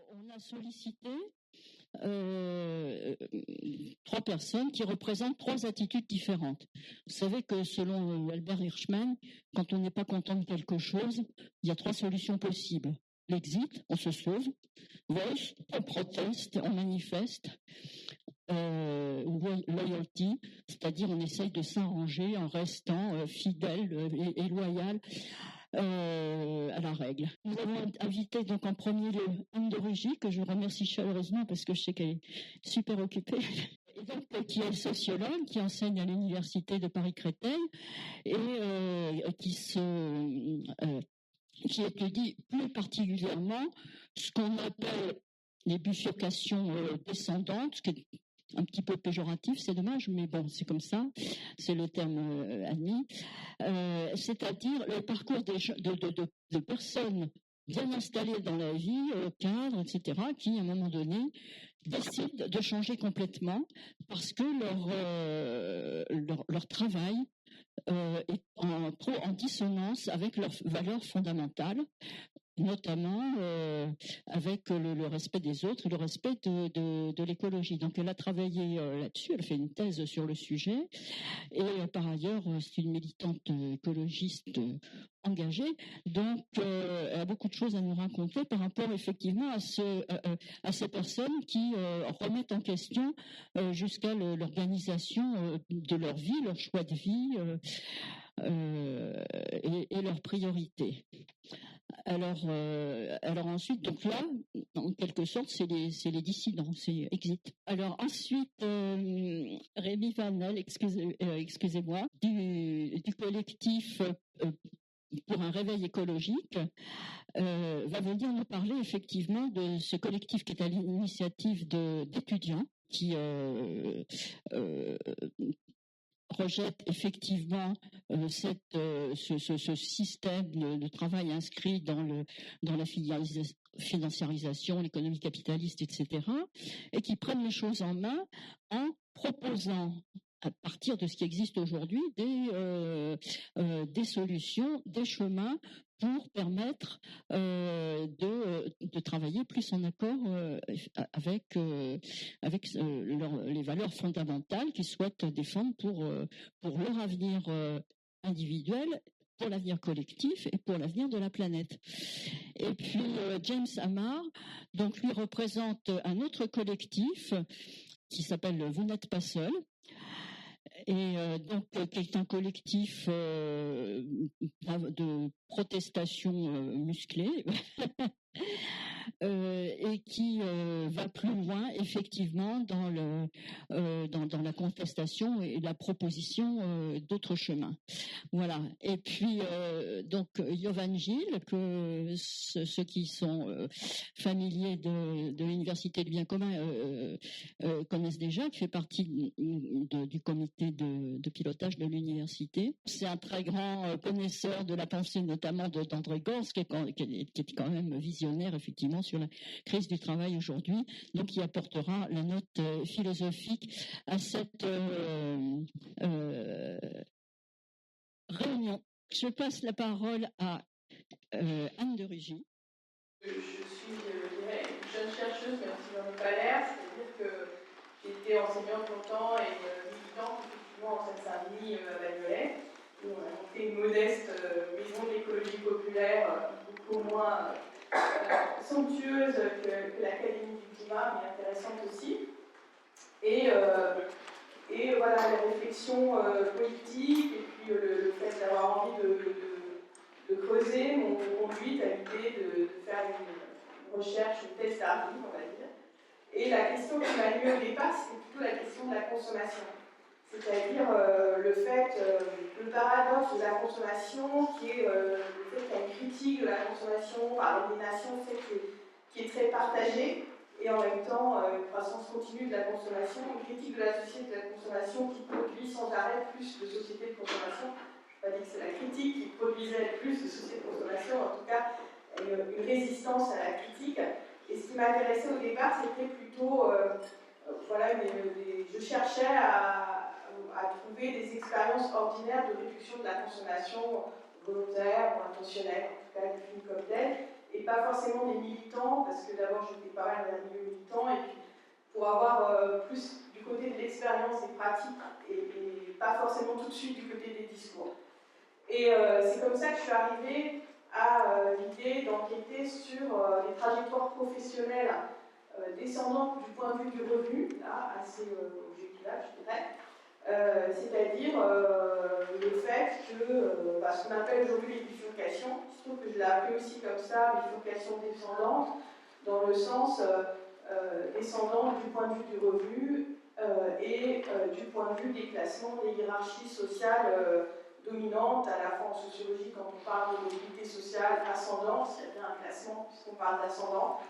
on a sollicité 3 personnes qui représentent 3 attitudes différentes. Vous savez que selon Albert Hirschman, quand on n'est pas content de quelque chose, il y a 3 solutions possibles. L'exit, on se sauve. Voice, on proteste, on manifeste. Loyalty, c'est-à-dire on essaye de s'arranger en restant fidèle et loyal à la règle. Nous avons invité donc en premier lieu Anne de Rugy, que je remercie chaleureusement parce que je sais qu'elle est super occupée, et donc, qui est sociologue, qui enseigne à l'université de Paris-Créteil et qui étudie plus particulièrement ce qu'on appelle les bifurcations descendantes, ce qui est un petit peu péjoratif, c'est dommage, mais bon, c'est comme ça, c'est le terme admis, c'est-à-dire le parcours de personnes bien installées dans la vie, cadres, etc., qui, à un moment donné, décident de changer complètement parce que leur travail est en dissonance avec leurs valeurs fondamentales, notamment avec le respect des autres et le respect de l'écologie. Donc elle a travaillé là-dessus, elle a fait une thèse sur le sujet et par ailleurs c'est une militante écologiste engagée, donc elle a beaucoup de choses à nous raconter par rapport effectivement à ces personnes qui remettent en question jusqu'à l'organisation de leur vie, leur choix de vie et leurs priorités. Alors ensuite, donc là, en quelque sorte, c'est les dissidents, c'est Exit. Alors ensuite, Rémi Vanel, excusez-moi, du collectif pour un réveil écologique, va venir nous parler effectivement de ce collectif qui est à l'initiative d'étudiants qui rejette effectivement ce système de travail inscrit dans la financiarisation, l'économie capitaliste, etc., et qui prennent les choses en main en proposant, à partir de ce qui existe aujourd'hui, des solutions, des chemins pour permettre de travailler plus en accord avec les valeurs fondamentales qu'ils souhaitent défendre pour leur avenir individuel, pour l'avenir collectif et pour l'avenir de la planète. Et puis James Amar, donc lui représente un autre collectif qui s'appelle Vous n'êtes pas seul. Et donc, qui est un collectif de protestation musclée et qui va plus loin, effectivement, dans la contestation et la proposition d'autres chemins. Voilà. Et puis, donc, Yovan Gilles, que ceux qui sont familiers de l'Université du bien commun connaissent déjà, qui fait partie du comité de pilotage de l'université. C'est un très grand connaisseur de la pensée, notamment d'André Gorz, qui est quand même visionnaire, effectivement, sur la crise du travail aujourd'hui, donc qui apportera la note philosophique à cette réunion. Je passe la parole à Anne de Rugy. Je suis une jeune chercheuse, même si j'en ai pas l'air, c'est-à-dire que j'ai été enseignante longtemps et militante effectivement en Seine-Saint-Denis à Bagnolet, où on a monté une modeste maison de l'écologie populaire, beaucoup moins somptueuse que l'Académie du climat, mais intéressante aussi. Et voilà, les réflexions politiques et puis le fait d'avoir envie de creuser m'ont conduite à l'idée de faire une recherche, une thèse tardive, on va dire. Et la question qui m'a lieu au départ, c'est plutôt la question de la consommation. C'est-à-dire le paradoxe de la consommation, qui est le fait qu'il y a une critique de la consommation par l'aliénation, qui est très partagée, et en même temps une croissance continue de la consommation, une critique de la société de la consommation qui produit sans arrêt plus de sociétés de consommation. Je ne vais pas dire que c'est la critique qui produisait plus de sociétés de consommation, en tout cas une résistance à la critique. Et ce qui m'intéressait au départ, c'était plutôt, je cherchais à trouver des expériences ordinaires de réduction de la consommation volontaire ou intentionnelle, en tout cas définies comme telles, et pas forcément des militants, parce que d'abord j'étais pas mal dans le milieu militant, et puis pour avoir plus du côté de l'expérience et pratique, et pas forcément tout de suite du côté des discours. Et c'est comme ça que je suis arrivée à l'idée d'enquêter sur les trajectoires professionnelles descendantes du point de vue du revenu, là, assez objectivable, je dirais. C'est-à-dire le fait que ce qu'on appelle aujourd'hui les bifurcations, il se trouve que je l'ai appelé aussi comme ça, bifurcation descendante, dans le sens descendante du point de vue du revenu et du point de vue des classements, des hiérarchies sociales dominantes, à la fois en sociologie, quand on parle de mobilité sociale ascendante, il y a bien un classement puisqu'on parle d'ascendant,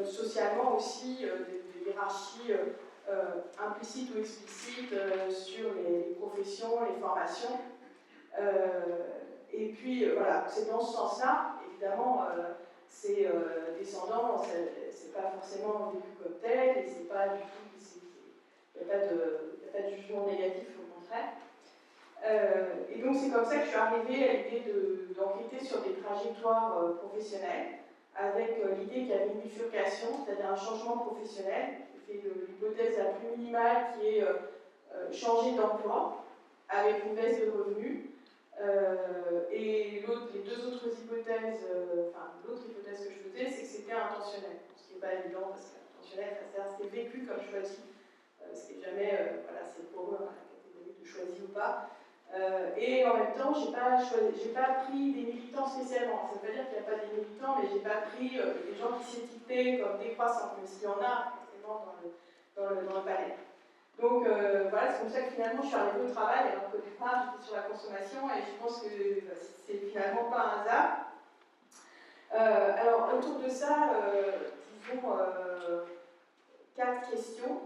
socialement aussi des hiérarchies implicites ou explicites sur les professions, les formations. Et puis voilà, c'est dans ce sens-là, évidemment, c'est descendant, c'est pas forcément vécu comme tel, et c'est pas du tout, il n'y a pas de jugement négatif, au contraire. Et donc c'est comme ça que je suis arrivée à l'idée d'enquêter sur des trajectoires professionnelles, avec l'idée qu'il y avait une bifurcation, c'est-à-dire un changement professionnel. J'ai fait l'hypothèse la plus minimale qui est changer d'emploi avec une baisse de revenus. Et les deux autres hypothèses, l'autre hypothèse que je faisais, c'est que c'était intentionnel, ce qui n'est pas évident parce qu'intentionnel, c'est vécu comme choisi, ce qui n'est jamais, c'est pour eux la catégorie de choisi ou pas. Et en même temps, j'ai pas pris des militants spécialement. Ça veut pas dire qu'il n'y a pas des militants, mais j'ai pas pris des gens qui s'étiquetaient comme décroissants, même s'il y en a forcément dans le panel. Donc voilà, c'est comme ça que finalement je suis arrivée au travail, alors qu'au départ j'étais sur la consommation, et je pense que c'est finalement pas un hasard. Alors autour de ça, disons 4 questions.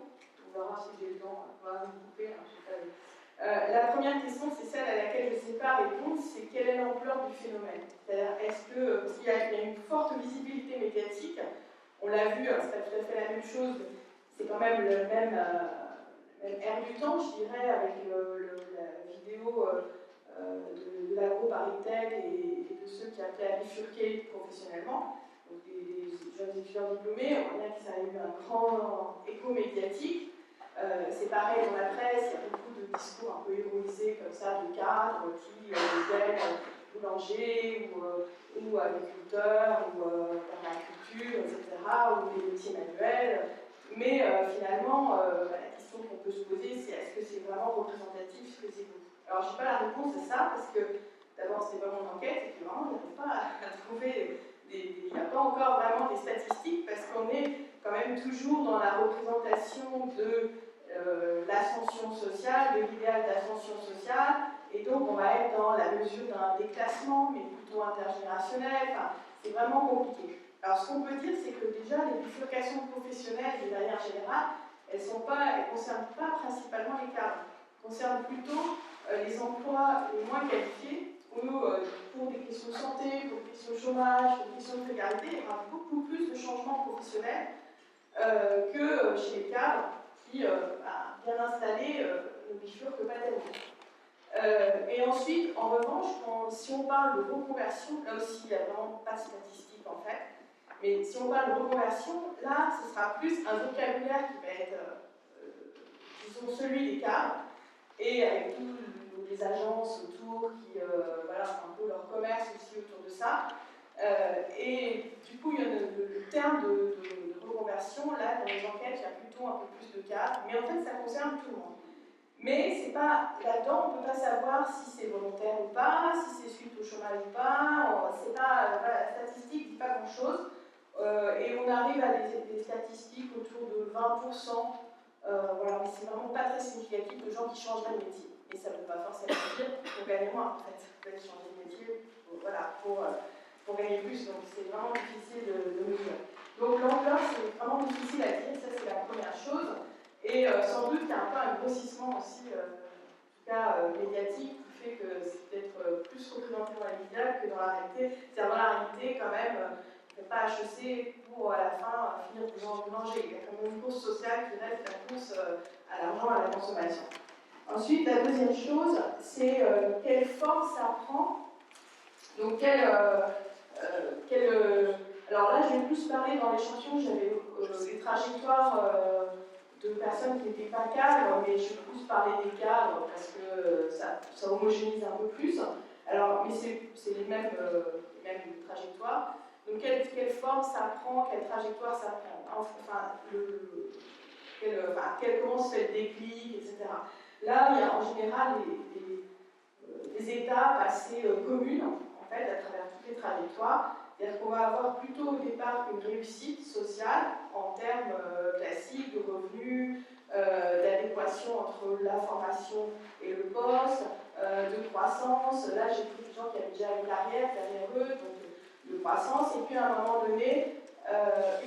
On verra si j'ai le temps, on va vous couper, hein, je sais pas. La première question, c'est celle à laquelle je ne sais pas répondre, c'est quelle est l'ampleur du phénomène. C'est-à-dire, est-ce qu'il y a une forte visibilité médiatique, on l'a vu, c'est pas tout à fait la même chose, c'est quand même le même air du temps, je dirais, avec la vidéo de l'agro-paritech et de ceux qui appelaient à bifurquer professionnellement, donc des jeunes étudiants diplômés, on voit bien que ça a eu un grand écho médiatique. C'est pareil dans la presse, il y a beaucoup de discours un peu héroïsés comme ça, de cadres qui deviennent boulangers ou agriculteurs ou permaculture, etc., ou des métiers manuels. Mais finalement, la question qu'on peut se poser, c'est est-ce que c'est vraiment représentatif, ce que c'est beaucoup. Alors, je n'ai pas la réponse à ça, parce que d'abord, ce n'est pas mon enquête, et que vraiment, je n'arrive pas à trouver il n'y a pas encore vraiment des statistiques, parce qu'on est quand même toujours dans la représentation de l'ascension sociale, de l'idéal d'ascension sociale, et donc on va être dans la mesure d'un déclassement, mais plutôt intergénérationnel, c'est vraiment compliqué. Alors ce qu'on peut dire, c'est que déjà les bifurcations professionnelles, de manière générale, elles ne concernent pas principalement les cadres, elles concernent plutôt les emplois les moins qualifiés, où pour des questions de santé, pour des questions de chômage, pour des questions de précarité, il y aura beaucoup plus de changements professionnels que chez les cadres qui, bien installés, ne bifurquent pas tellement. Et ensuite, en revanche, si on parle de reconversion, là aussi il n'y a vraiment pas de statistiques en fait, mais si on parle de reconversion, là ce sera plus un vocabulaire qui va être, disons, celui des cadres, et avec toutes les agences autour qui font un peu leur commerce aussi autour de ça. Et du coup, il y a le terme de reconversion, là, dans les enquêtes, il y a plutôt un peu plus de cadres, mais en fait, ça concerne tout le monde. Mais c'est pas, là-dedans, on ne peut pas savoir si c'est volontaire ou pas, si c'est suite au chômage ou pas, c'est pas, la statistique ne dit pas grand-chose, et on arrive à des statistiques autour de 20%, mais c'est vraiment pas très significatif de gens qui changeraient de métier. Et ça ne veut pas forcément dire pour gagner moins, en fait. Vous pouvez changer de métier pour gagner plus, donc c'est vraiment difficile de mesurer. Donc l'ampleur, c'est vraiment difficile à dire, ça c'est la première chose. Et sans doute qu'il y a un peu un grossissement aussi, en tout cas médiatique, qui fait que c'est peut-être plus représenté dans les médias que dans la réalité. C'est-à-dire dans la réalité, quand même, on ne fait pas HEC pour à la fin finir boulanger. Il y a quand même une course sociale qui reste la course à l'argent, à la consommation. Ensuite, la deuxième chose, c'est quelle forme ça prend. Donc, Alors là, je vais plus parler dans l'échantillon, j'avais des trajectoires de personnes qui n'étaient pas cadres, mais je vais plus parler des cadres parce que ça homogénise un peu plus. Alors, mais c'est les mêmes trajectoires. Donc, quelle forme ça prend, quelle trajectoire ça prend, comment se fait le déclic, etc. Là, il y a en général des étapes assez communes, en fait, à travers toutes les trajectoires. C'est-à-dire qu'on va avoir plutôt au départ une réussite sociale en termes classiques de revenus, d'adéquation entre la formation et le poste, de croissance. Là, j'ai pris des gens qui avaient déjà une carrière derrière eux, donc de croissance. Et puis à un moment donné,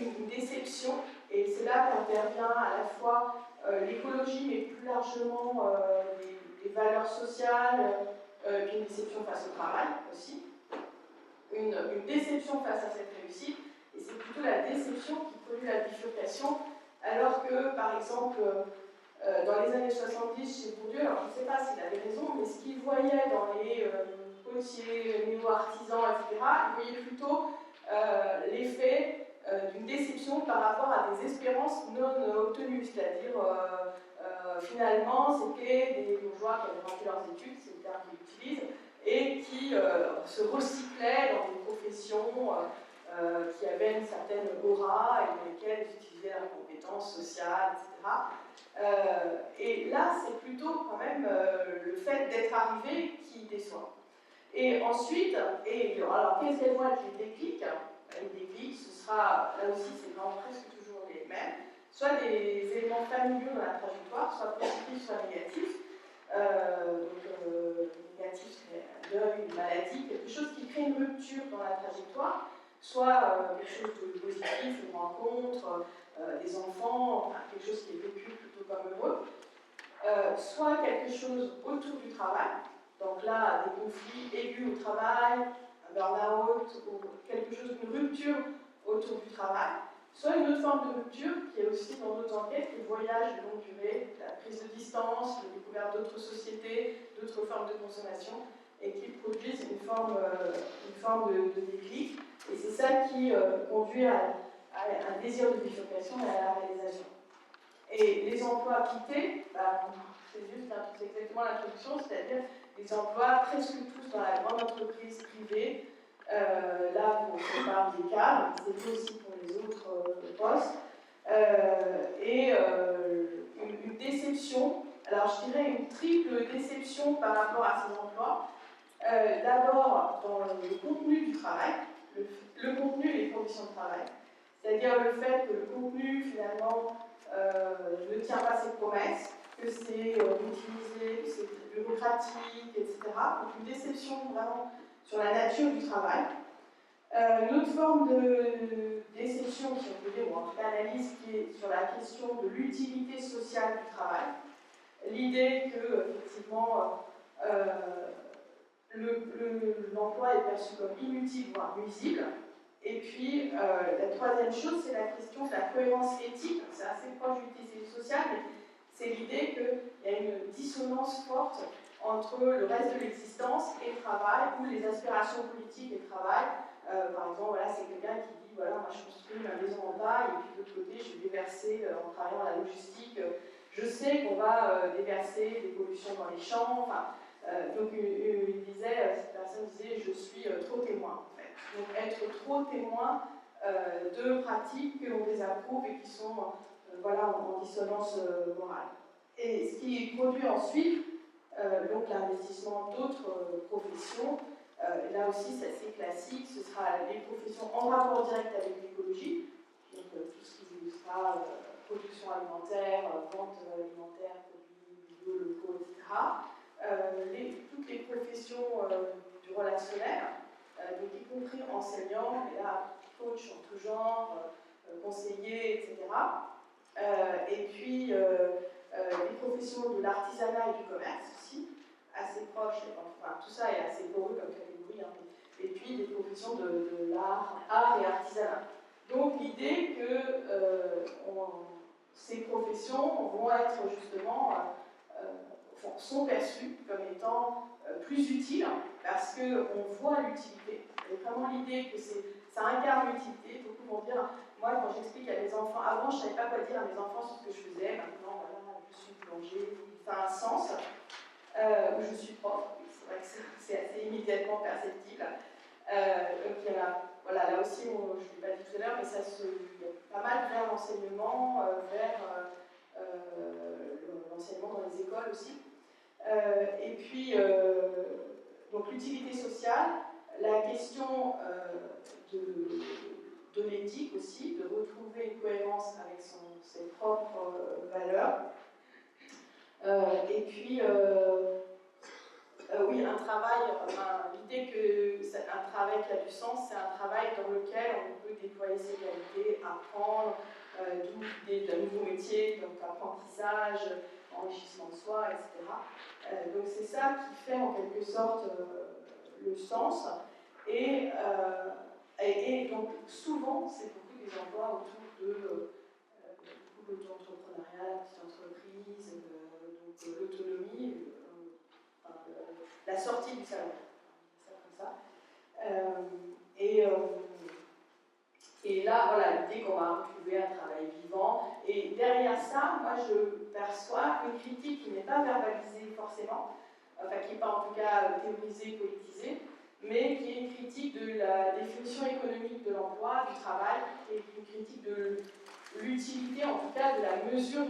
une déception. Et c'est là qu'intervient à la fois l'écologie, mais plus largement les valeurs sociales, puis une déception face au travail aussi. Une déception face à cette réussite, et c'est plutôt la déception qui produit la bifurcation, alors que, par exemple, dans les années 70, chez Bourdieu, alors je ne sais pas s'il avait raison, mais ce qu'il voyait dans les potiers, néo-artisans, etc., il voyait plutôt l'effet d'une déception par rapport à des espérances non obtenues, c'est-à-dire finalement c'était des bourgeois qui avaient raté leurs études, c'est le terme qu'ils utilisent, et qui se recyclaient dans des professions qui avaient une certaine aura et dans lesquelles ils utilisaient leurs compétences sociales, etc. Et là, c'est plutôt quand même le fait d'être arrivé qui déçoit. Et ensuite, alors qu'est-ce qu'elles vont être les déclics? Les déclics, ce sera, là aussi, c'est vraiment presque toujours les mêmes, soit des éléments familiaux dans la trajectoire, soit positifs, soit négatifs. Négatif serait un deuil, une maladie, quelque chose qui crée une rupture dans la trajectoire, soit quelque chose de positif, une rencontre, des enfants, enfin, quelque chose qui est vécu plutôt comme heureux, soit quelque chose autour du travail, donc là, des conflits aigus au travail, un burn-out, ou quelque chose, une rupture autour du travail, soit une autre forme de rupture qui est aussi dans d'autres enquêtes, le voyage de longue durée, la prise de distance, la découverte d'autres sociétés, d'autres formes de consommation, et qui produisent une forme de déclic. Et c'est ça qui conduit à un désir de bifurcation et à la réalisation. Et les emplois quittés, c'est exactement l'introduction, c'est-à-dire les emplois presque tous dans la grande entreprise privée. Là, on parle des cadres, c'est aussi pour les autres postes. Et une déception, alors je dirais une triple déception par rapport à ces emplois. D'abord, dans le contenu du travail, le contenu et les conditions de travail. C'est-à-dire le fait que le contenu, finalement, ne tient pas ses promesses, que c'est utilisé, que c'est bureaucratique, etc. Donc une déception vraiment sur la nature du travail. Une autre forme de déception, si on peut dire, ou en tout cas analyse, qui est sur la question de l'utilité sociale du travail. L'idée que, effectivement, l'emploi est perçu comme inutile, voire nuisible. Et puis, la troisième chose, c'est la question de la cohérence éthique. C'est assez proche de l'utilité sociale, mais c'est l'idée qu'il y a une dissonance forte entre le reste de l'existence et le travail, ou les aspirations politiques et le travail. Par exemple, voilà, c'est quelqu'un qui dit, voilà, moi je construis ma maison en bas, et puis de l'autre côté, je vais déverser, en travaillant à la logistique, je sais qu'on va déverser des pollutions dans les champs. Enfin, donc, cette personne disait, je suis trop témoin, en fait. Donc, être trop témoin de pratiques que l'on désapprouve et qui sont voilà, en dissonance morale. Et ce qui produit ensuite, donc l'investissement d'autres professions, là aussi c'est assez classique, ce sera les professions en rapport direct avec l'écologie, donc tout ce qui sera production alimentaire, vente alimentaire, produits bio, locaux, etc. Toutes les professions du relationnel, donc y compris enseignants, et là, coach en tout genre, conseiller, etc. Et puis, les professions de l'artisanat et du commerce aussi, assez proches, enfin, tout ça est assez poreux comme catégorie, hein. Et puis des professions de l'art, art et artisanat. Donc l'idée que ces professions vont être justement, sont perçues comme étant plus utiles parce qu'on voit l'utilité. Et vraiment l'idée que ça incarne l'utilité. Beaucoup vont dire, moi quand j'explique à mes enfants, avant je ne savais pas quoi dire à mes enfants sur ce que je faisais, maintenant voilà, je suis boulanger, ça a un sens. Ou je suis prof, c'est vrai que c'est assez immédiatement perceptible. Donc il y en a, voilà, là aussi, je ne l'ai pas dit tout à l'heure, mais il y a pas mal vers l'enseignement, vers l'enseignement dans les écoles aussi. Et puis, donc l'utilité sociale, la question de l'éthique aussi, de retrouver une cohérence avec ses propres valeurs. Et puis, oui, un travail, l'idée qu'un travail qui a du sens, c'est un travail dans lequel on peut déployer ses qualités, apprendre, d'où l'idée d'un nouveau métier, donc apprentissage, enrichissement de soi, etc. Donc c'est ça qui fait en quelque sorte le sens. Et donc souvent, c'est beaucoup des emplois autour de l'auto-entrepreneuriat, la petite entreprise, donc l'autonomie, la sortie du salarié, ça comme ça. Et là, voilà, l'idée qu'on va retrouver un travail vivant. Et derrière ça, moi, je perçois une critique qui n'est pas verbalisée forcément, enfin qui n'est pas en tout cas théorisée, politisée, mais qui est une critique de la définition économique de l'emploi, du travail, qui est une critique de l'utilité, en tout cas de la mesure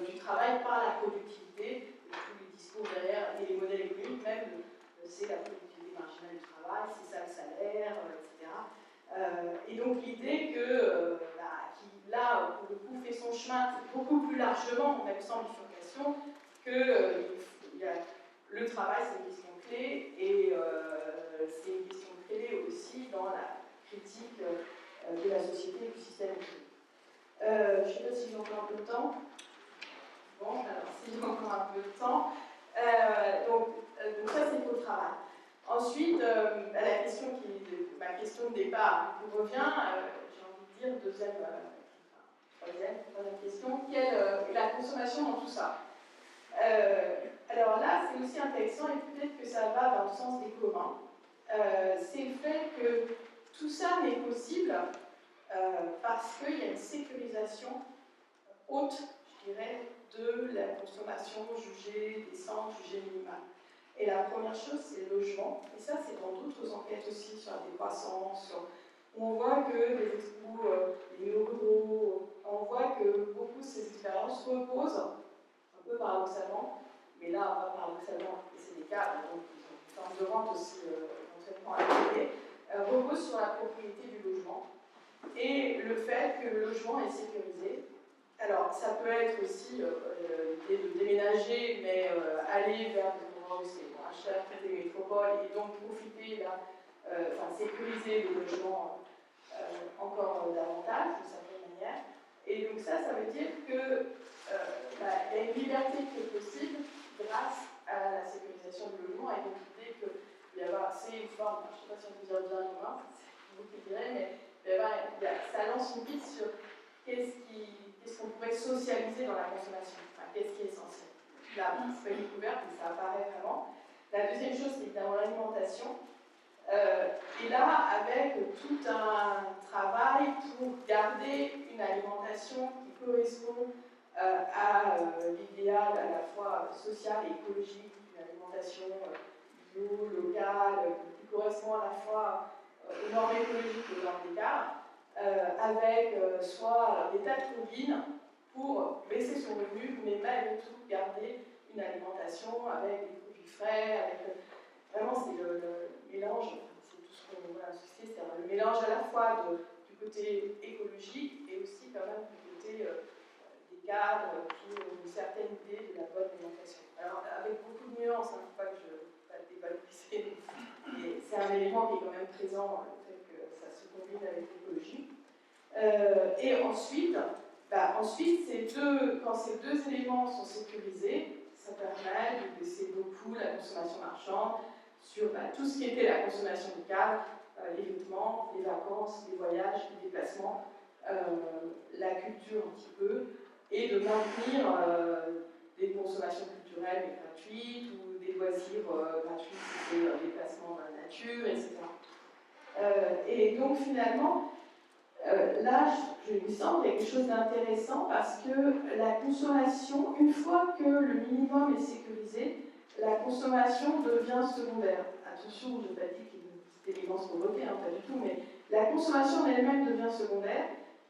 du travail par la productivité, tous les discours derrière et les modèles économiques, même c'est la productivité marginale du travail, c'est ça le salaire, etc. Et donc l'idée que, qui là, pour le coup, fait son chemin beaucoup plus largement, même sans bifurcation, que le travail, c'est une question clé, et c'est une question clé aussi dans la critique de la société et du système économique. Je ne sais pas si j'ai encore un peu de temps. Bon, alors si j'ai encore un peu de temps. Donc ça, c'est pour le travail. Ensuite, la question ma question de départ vous revient, j'ai envie de dire, troisième question, quelle est la consommation dans tout ça? Alors là, c'est aussi intéressant, et peut-être que ça va dans le sens des communs. C'est le fait que tout ça n'est possible parce qu'il y a une sécurisation haute, je dirais, de la consommation jugée décente, jugée minimale. Et la première chose, c'est le logement. Et ça, c'est dans d'autres enquêtes aussi sur la décroissance, où on voit que les expos, les néo-ruraux, on voit que beaucoup de ces expériences reposent, un peu paradoxalement, mais là, pas paradoxalement, et c'est des cas, donc ils ont une forme de rente aussi, éventuellement à côté, reposent sur la propriété du logement et le fait que le logement est sécurisé. Alors, ça peut être aussi l'idée de déménager, mais aller vers des endroits où c'est moins cher que des métropoles, et donc profiter, là, sécuriser le logement encore davantage, d'une certaine manière. Et donc ça veut dire que y a une liberté qui est possible grâce à la sécurisation du logement, et donc l'idée qu'il y a assez une forme, je ne sais pas si on peut dire bien commun, c'est vous qui direz, mais ça lance une piste sur qu'est-ce qu'on pourrait socialiser dans la consommation, qu'est-ce qui est essentiel. Là, c'est pas une découverte, mais ça apparaît vraiment. La deuxième chose, c'est évidemment l'alimentation. Et là, avec tout un travail pour garder une alimentation qui correspond à l'idéal à la fois social et écologique, une alimentation bio, locale, qui correspond à la fois aux normes écologiques et aux normes d'écart, avec soit des tas de combines pour baisser son revenu, mais malgré tout garder une alimentation avec des produits frais, avec vraiment c'est le mélange, c'est tout ce qu'on va insister, c'est le mélange à la fois du côté écologique et aussi quand même du côté des cadres pour une certaine idée de la bonne alimentation. Alors avec beaucoup de nuances, il ne faut pas que je dévaloriser, mais c'est un élément qui est quand même présent, le fait que ça se combine avec l'écologie. Et ensuite, quand ces deux éléments sont sécurisés, ça permet de baisser beaucoup la consommation marchande sur tout ce qui était la consommation de cadre, les vêtements, les vacances, les voyages, les déplacements, la culture un petit peu, et de maintenir des consommations culturelles gratuites ou des loisirs gratuits, si c'est déplacements dans la nature, etc. Et donc finalement, là, il me semble qu'il y a quelque chose d'intéressant parce que la consommation, une fois que le minimum est sécurisé, la consommation devient secondaire. Attention, je n'ai pas dit qu'il y ait une petite élégance convoquée, hein, pas du tout, mais la consommation en elle-même devient secondaire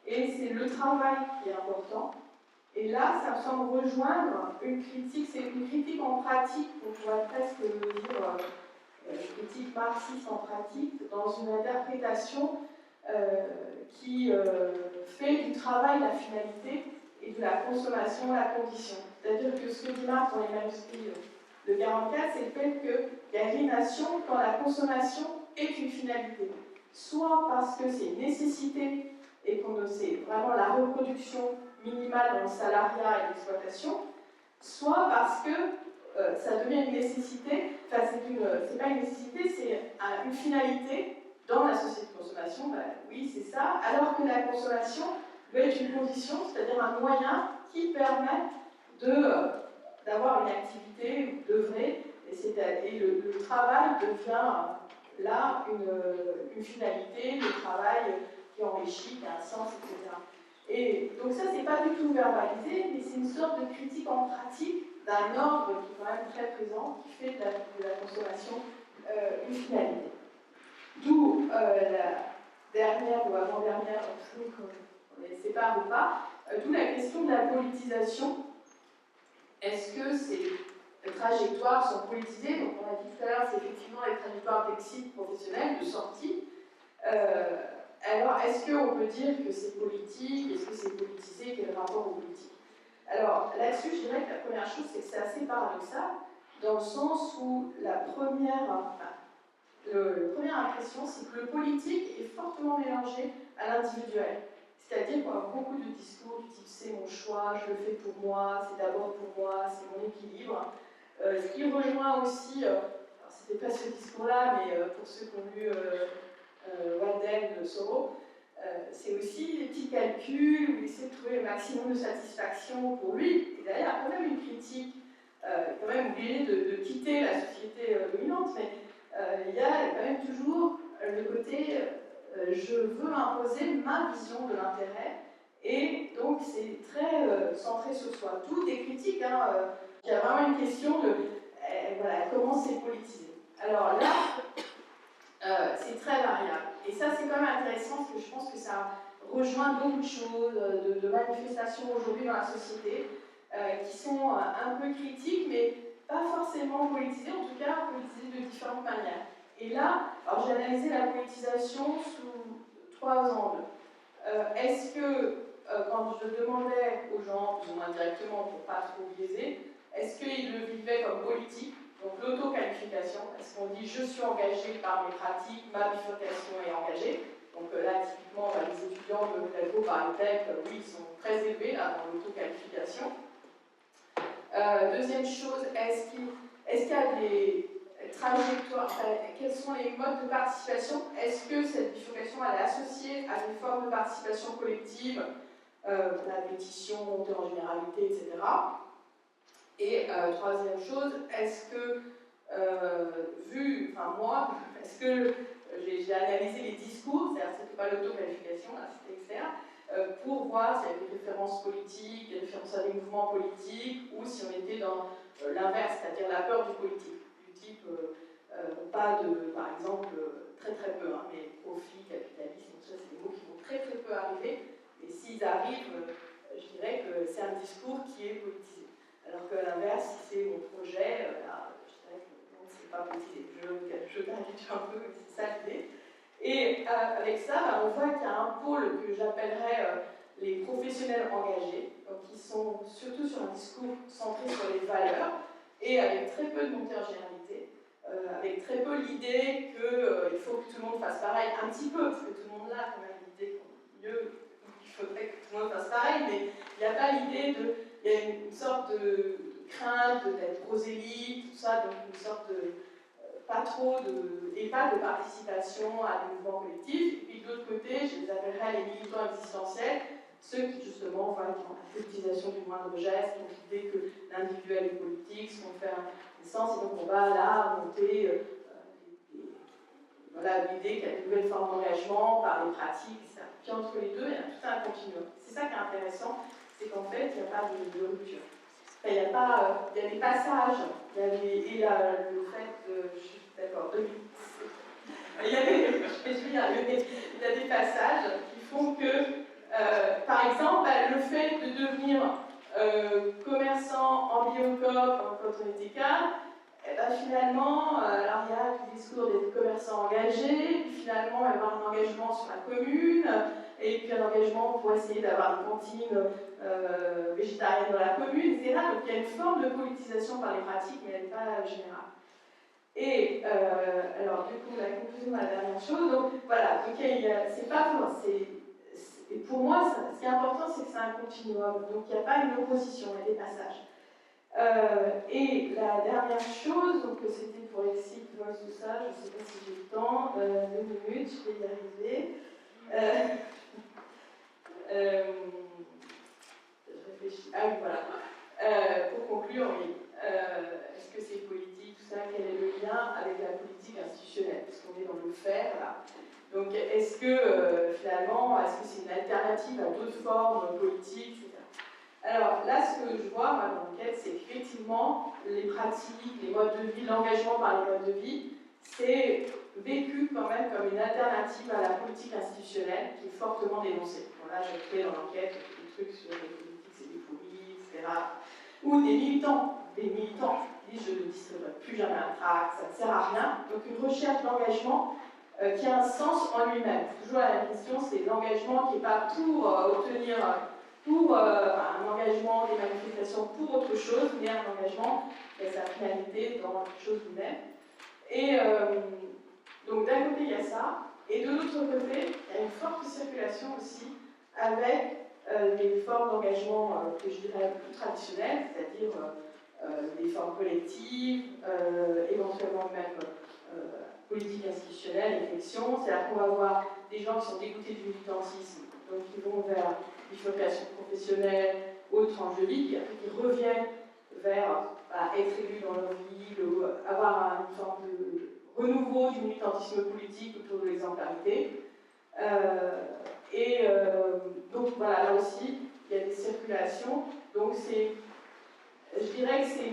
et c'est le travail qui est important. Et là, ça me semble rejoindre une critique, c'est une critique en pratique, on pourrait presque dire critique marxiste en pratique, dans une interprétation qui fait du travail la finalité et de la consommation la condition. C'est-à-dire que ce que dit Marx dans les manuscrits de 44, c'est le fait qu'il y a une nation quand la consommation est une finalité. Soit parce que c'est une nécessité et qu'on c'est vraiment la reproduction minimale dans le salariat et l'exploitation, soit parce que ça devient une nécessité, enfin c'est pas une nécessité, c'est une finalité dans la société de consommation, ben, oui c'est ça, alors que la consommation doit être une condition, c'est-à-dire un moyen qui permet d'avoir une activité, d'œuvrer, et le travail devient là une finalité, le travail qui enrichit, qui a un sens, etc. Et donc ça, c'est pas du tout verbalisé, mais c'est une sorte de critique en pratique d'un ordre qui est quand même très présent, qui fait de la consommation une finalité. D'où la dernière ou avant-dernière, on les sépare ou pas, d'où la question de la politisation. Est-ce que ces trajectoires sont politisées? Donc on a dit tout à l'heure, c'est effectivement les trajectoires d'exit professionnel, de sortie. Alors, est-ce qu'on peut dire que c'est politique? Est-ce que c'est politisé? Quel rapport au politique? Alors, là-dessus, je dirais que la première chose, c'est que c'est assez paradoxal, dans le sens où la première impression, c'est que le politique est fortement mélangé à l'individuel. C'est-à-dire qu'on a beaucoup de discours du type « c'est mon choix, je le fais pour moi, c'est d'abord pour moi, c'est mon équilibre ». Ce qui rejoint aussi, alors c'était pas ce discours-là, mais pour ceux qui ont lu Walden de Soro, c'est aussi des petits calculs où il essaie de trouver le maximum de satisfaction pour lui. Et derrière, il y a quand même une critique, quand même obligé de quitter la société dominante, mais il y a quand même toujours le côté je veux imposer ma vision de l'intérêt, et donc c'est très centré sur soi. Tout des critiques, hein, il y a vraiment une question de voilà, comment c'est politisé. Alors là, c'est très variable. Et ça, c'est quand même intéressant parce que je pense que ça rejoint beaucoup de choses, de manifestations aujourd'hui dans la société, qui sont un peu critiques, mais pas forcément politisées, en tout cas politisées de différentes manières. Et là, alors j'ai analysé la politisation sous 3 angles. Est-ce que, quand je demandais aux gens, plus ou moins directement, pour ne pas trop biaiser, est-ce qu'ils le vivaient comme politique? Donc l'auto-qualification, est-ce qu'on dit je suis engagé par mes pratiques, ma bifurcation est engagée? Donc là, typiquement, les étudiants de Telco par Tech, oui, ils sont très élevés là, dans l'auto-qualification. Deuxième chose, est-ce qu'il y a des trajectoires, quels sont les modes de participation? Est-ce que cette bifurcation elle est associée à des formes de participation collective, la pétition, montée en généralité, etc. Et troisième chose, est-ce que, est-ce que j'ai analysé les discours, c'est-à-dire que c'était pas l'auto-qualification, là c'était externe, pour voir s'il y avait des références politiques, des références à des mouvements politiques, ou si on était dans l'inverse, c'est-à-dire la peur du politique, du type, pas de, par exemple, très très peu, hein, mais profit, capitalisme, tout ça c'est des mots qui vont très très peu arriver, et s'ils arrivent, je dirais que c'est un discours qui est politisé. Alors qu'à l'inverse, si c'est mon projet, là, je dirais que non, c'est pas politisé. Je t'inquiète un peu, mais c'est ça l'idée. Et avec ça, on voit qu'il y a un pôle que j'appellerais les professionnels engagés, donc qui sont surtout sur un discours centré sur les valeurs, et avec très peu de montée en généralité, avec très peu l'idée qu'il faut que tout le monde fasse pareil, un petit peu, parce que tout le monde a quand même l'idée qu'il faudrait que tout le monde fasse pareil, mais il n'y a pas l'idée de... Il y a une sorte de crainte d'être prosélyte, tout ça, donc une sorte de... pas trop de... et pas de participation à des mouvements collectifs. Et puis de l'autre côté, je les appellerais les militants existentiels, ceux qui justement voient dans la politisation du moindre geste, donc l'idée que l'individuel est politique, ce qu'on fait un sens, et donc on va là monter voilà, l'idée qu'il y a de nouvelles formes d'engagement par les pratiques, etc. Puis entre les deux, il y a tout un continuum. C'est ça qui est intéressant, c'est qu'en fait, il n'y a pas de rupture. Enfin, il y a des passages, il y a le fait de... Je suis d'accord, il y a des passages qui font que, par exemple, le fait de devenir commerçant en biocoop quand on était cadre, finalement, alors il y a le discours des commerçants engagés, puis finalement il va y avoir un engagement sur la commune, et puis un engagement pour essayer d'avoir une cantine végétarienne dans la commune, etc. Donc il y a une forme de politisation par les pratiques, mais elle n'est pas générale. Et alors du coup, la conclusion de la dernière chose, donc voilà, c'est pas et pour moi, ce qui est important, c'est que c'est un continuum, donc il n'y a pas une opposition, il y a des passages. Et la dernière chose, donc c'était pour Exit, Voice, tout ça, je ne sais pas si j'ai le temps, 2 minutes, je vais y arriver. Je réfléchis. Ah oui, voilà. Pour conclure, oui. Est-ce que c'est politique, tout ça, quel est le lien avec la politique institutionnelle? Parce qu'on est dans le faire, là. Donc, est-ce que finalement, est-ce que c'est une alternative à d'autres formes politiques, etc. Alors là, ce que je vois, moi, dans l'enquête, c'est qu'effectivement, les pratiques, les modes de vie, l'engagement par les modes de vie, c'est vécu quand même comme une alternative à la politique institutionnelle qui est fortement dénoncée. Bon, là, j'ai fait dans l'enquête des trucs sur les politiques, c'est des fourmis, etc. Ou des militants qui disent je ne distribuerai plus jamais un tract, ça ne sert à rien. Donc une recherche d'engagement qui a un sens en lui-même. Toujours la même question, c'est l'engagement qui n'est pas pour obtenir, un engagement des manifestations pour autre chose, mais un engagement qui a sa finalité dans quelque chose lui-même. Et donc d'un côté il y a ça, et de l'autre côté il y a une forte circulation aussi avec des formes d'engagement que je dirais plus traditionnelles, c'est-à-dire des formes collectives, éventuellement même politique institutionnelle, réflexion. C'est-à-dire qu'on va avoir des gens qui sont dégoûtés du militantisme, donc qui vont vers bifurcation professionnelle, autre tranche de vie, et après qui reviennent vers être élus dans leur ville, ou avoir une forme de renouveau du militantisme politique autour de l'exemplarité. Donc voilà, là aussi, il y a des circulations. Donc je dirais que c'est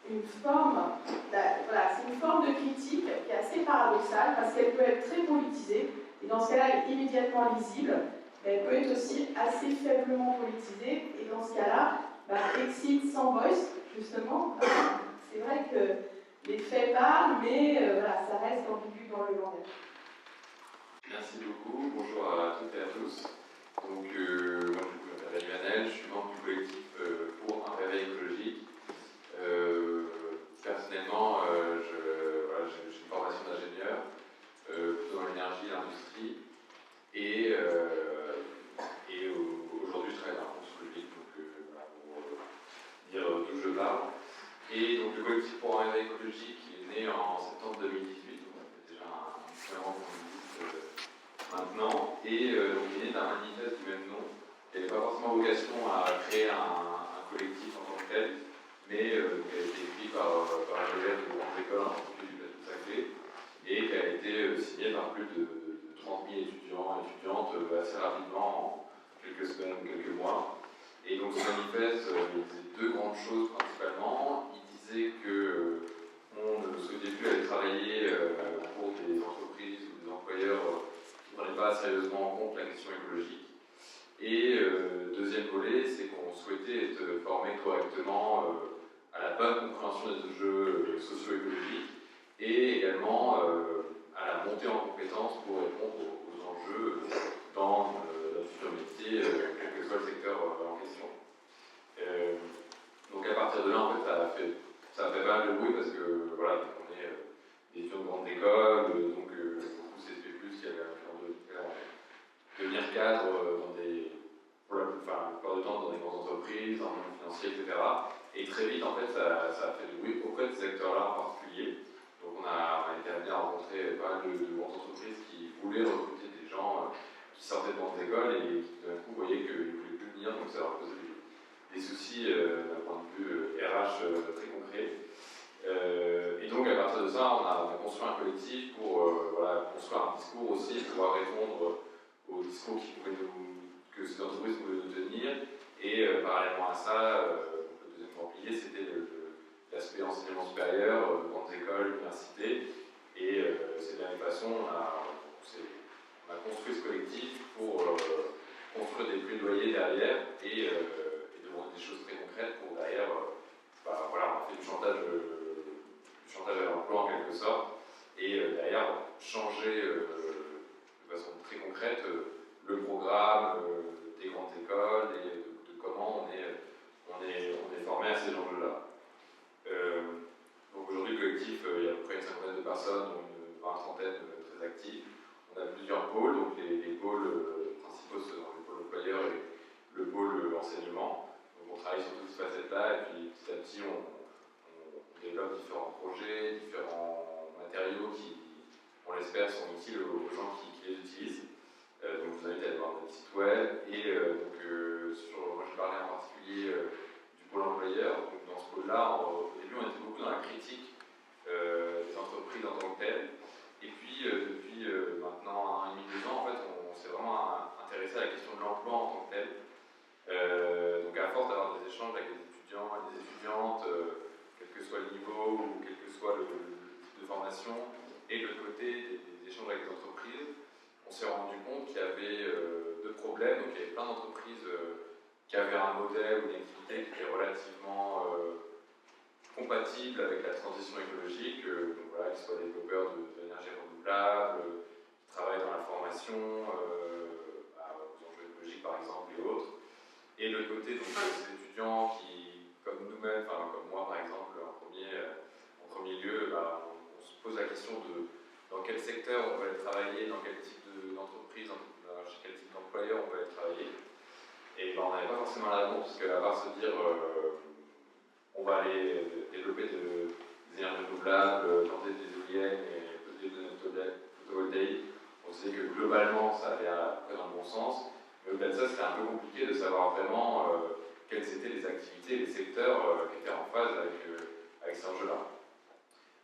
une forme, c'est une forme de critique qui est assez paradoxale parce qu'elle peut être très politisée et dans ce cas-là, elle est immédiatement lisible. Mais elle peut être aussi assez faiblement politisée et dans ce cas-là, Exit sans Voice, justement, c'est vrai que les faits parlent, mais ça reste ambigu dans le langage. Merci beaucoup, bonjour à toutes et à tous. Donc, moi je m'appelle Emmanuel, je suis membre du collectif pour un réveil écologique. Personnellement, j'ai une formation d'ingénieur, plutôt dans l'énergie et l'industrie. Et aujourd'hui, je travaille dans la fonction publique, donc pour dire d'où je parle. Et donc, le collectif pour un réveil écologique est né en septembre 2018, donc ça fait déjà un petit moment qu'on existe maintenant. Et donc, il est né d'un manifeste du même nom. Il n'avait pas forcément vocation à créer un collectif en tant que tel, mais qui a été écrit par un élève de grandes écoles, en particulier du Plateau Saclay, et qui a été signé par plus de 30 000 étudiants et étudiantes assez rapidement, en quelques semaines ou quelques mois. Et donc ce manifeste, il disait deux grandes choses principalement. Il disait qu'on ne souhaitait plus aller travailler pour des entreprises ou des employeurs qui ne prenaient pas sérieusement en compte la question écologique. Et deuxième volet, c'est qu'on souhaitait être formé correctement à la bonne compréhension des enjeux socio-écologiques et également à la montée en compétences pour répondre aux enjeux dans notre futur métier, quel que soit le secteur en question. Donc à partir de là, en fait, ça a fait pas mal de bruit parce que voilà, on est des étudiants de grande école, donc beaucoup CSP+, qui avaient la chance de devenir cadre pour la plupart du temps dans des grandes entreprises, dans le monde financier, etc. Et très vite, en fait, ça a fait du bruit auprès de ces acteurs-là en particulier. Donc on a été amené à rencontrer pas mal de grandes entreprises qui voulaient recruter des gens qui sortaient de grandes écoles et qui d'un coup voyaient qu'ils ne voulaient plus venir, donc ça leur posait des soucis d'un point de vue RH très concret. Et donc à partir de ça, on a construit un collectif pour construire un discours aussi, pouvoir répondre aux discours que ces entreprises pouvaient nous tenir. Et parallèlement à ça, le deuxième grand pilier, c'était l'aspect enseignement supérieur, grandes écoles, universités. Et c'est de la même façon, on a construit ce collectif pour construire des plaidoyers derrière et demander des choses très concrètes pour derrière, on a fait du chantage à l'emploi en quelque sorte, et derrière changer de façon très concrète le programme des grandes écoles et de comment on est formé à ces enjeux-là. Donc aujourd'hui, le collectif, il y a à peu près une cinquantaine de personnes, dont une trentaine très actifs. On a plusieurs pôles, donc les pôles principaux sont le pôle employeur et le pôle enseignement. Donc on travaille sur toutes ces facettes-là, et puis petit à petit, on développe différents projets, différents matériaux qui, on l'espère, sont utiles aux gens qui les utilisent. Donc je vous invite à aller voir notre site web. Et moi je parlais en particulier du pôle employeur. Donc dans ce pôle-là, au début on était beaucoup dans la critique des entreprises en tant que telles. Et puis depuis maintenant 1 an et demi, 2 ans, en fait, on s'est vraiment intéressé à la question de l'emploi en tant que tel. Donc à force d'avoir des échanges avec des étudiants et des étudiantes, quel que soit le niveau ou quel que soit le type de formation, et de l'autre côté des échanges avec les entreprises, on s'est rendu compte qu'il y avait deux problèmes. Donc il y avait plein d'entreprises qui avaient un modèle ou une activité qui était relativement compatible avec la transition écologique, donc voilà, qu'ils soient développeurs d'énergie renouvelable, qui travaillent dans la formation, aux enjeux écologiques par exemple et autres. Et de l'autre côté, donc, ces étudiants qui, comme nous-mêmes, comme moi par exemple, en premier lieu, on se pose la question de dans quel secteur on va aller travailler, dans quel type d'entreprise, chez quel type d'employeur on va aller travailler. Et on n'avait pas forcément la réponse, parce qu'à part se dire on va aller développer des énergies renouvelables, planter des éoliennes et des photovoltaïques, on sait que globalement ça allait à peu près dans le bon sens. Mais au-delà de ça, c'était un peu compliqué de savoir vraiment quelles étaient les activités et les secteurs qui étaient en phase avec ces enjeux-là.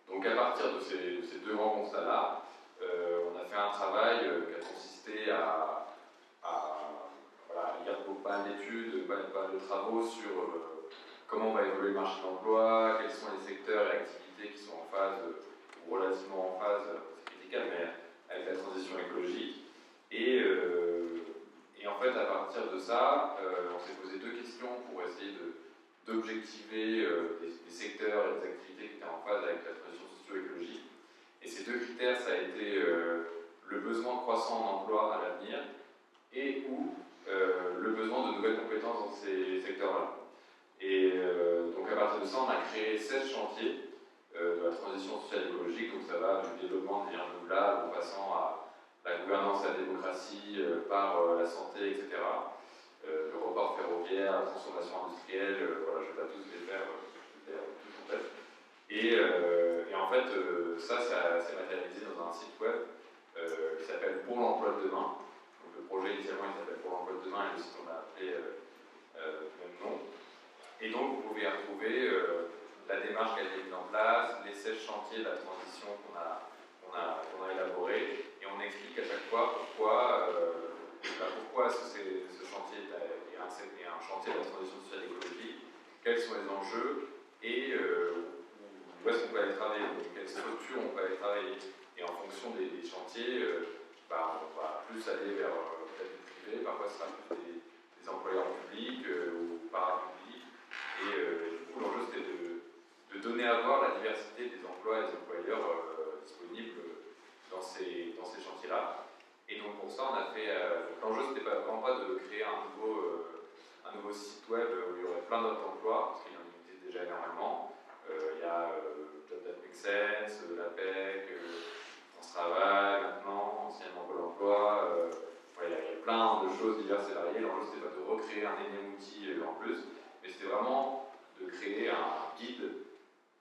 Donc à partir de ces deux grands constats-là, on a fait un travail qui a consisté à lire pas mal d'études, pas mal de travaux sur comment va évoluer le marché de l'emploi, quels sont les secteurs et activités qui sont en phase, ou relativement en phase, c'est critical, mais avec la transition écologique. Et en fait, à partir de ça, on s'est posé deux questions pour essayer d'objectiver les secteurs et les activités qui étaient en phase avec la transition socio-écologique. Et ces deux critères, ça a été le besoin croissant en emploi à l'avenir et ou le besoin de nouvelles compétences dans ces secteurs-là. Et donc à partir de ça, on a créé 16 chantiers de la transition sociale et écologique. Donc ça va du développement des énergies renouvelables en passant à la gouvernance et la démocratie par la santé, etc. Le report ferroviaire, la transformation industrielle, je ne vais pas tous les faire, je vais les faire tous en tête. Et en fait, ça s'est matérialisé dans un site web qui s'appelle Pour l'emploi de demain. Donc le projet initialement il s'appelle Pour l'emploi de demain, et le site on l'a appelé du même nom. Et donc vous pouvez retrouver la démarche qui a été mise en place, les 16 chantiers de la transition qu'on a élaboré, et on explique à chaque fois pourquoi ce chantier est un chantier de la transition sociale et écologique, quels sont les enjeux et où est-ce qu'on peut aller travailler, quelle structure on peut aller travailler. Et en fonction des chantiers, on va plus aller vers peut-être du privé, parfois ce sera plus des employeurs publics ou parapublics. Et du coup, l'enjeu c'était de donner à voir la diversité des emplois et des employeurs disponibles dans ces chantiers-là. Et donc pour ça, on a fait. L'enjeu c'était vraiment pas de créer un nouveau site web où il y aurait plein d'autres emplois, parce qu'il y en existe déjà énormément. Il y a Job That Make Sense, l'APEC, France Travail maintenant, anciennement Pôle emploi. Il y a plein de choses diverses et variées. L'enjeu c'était pas de recréer un énième outil en plus, mais c'était vraiment de créer un guide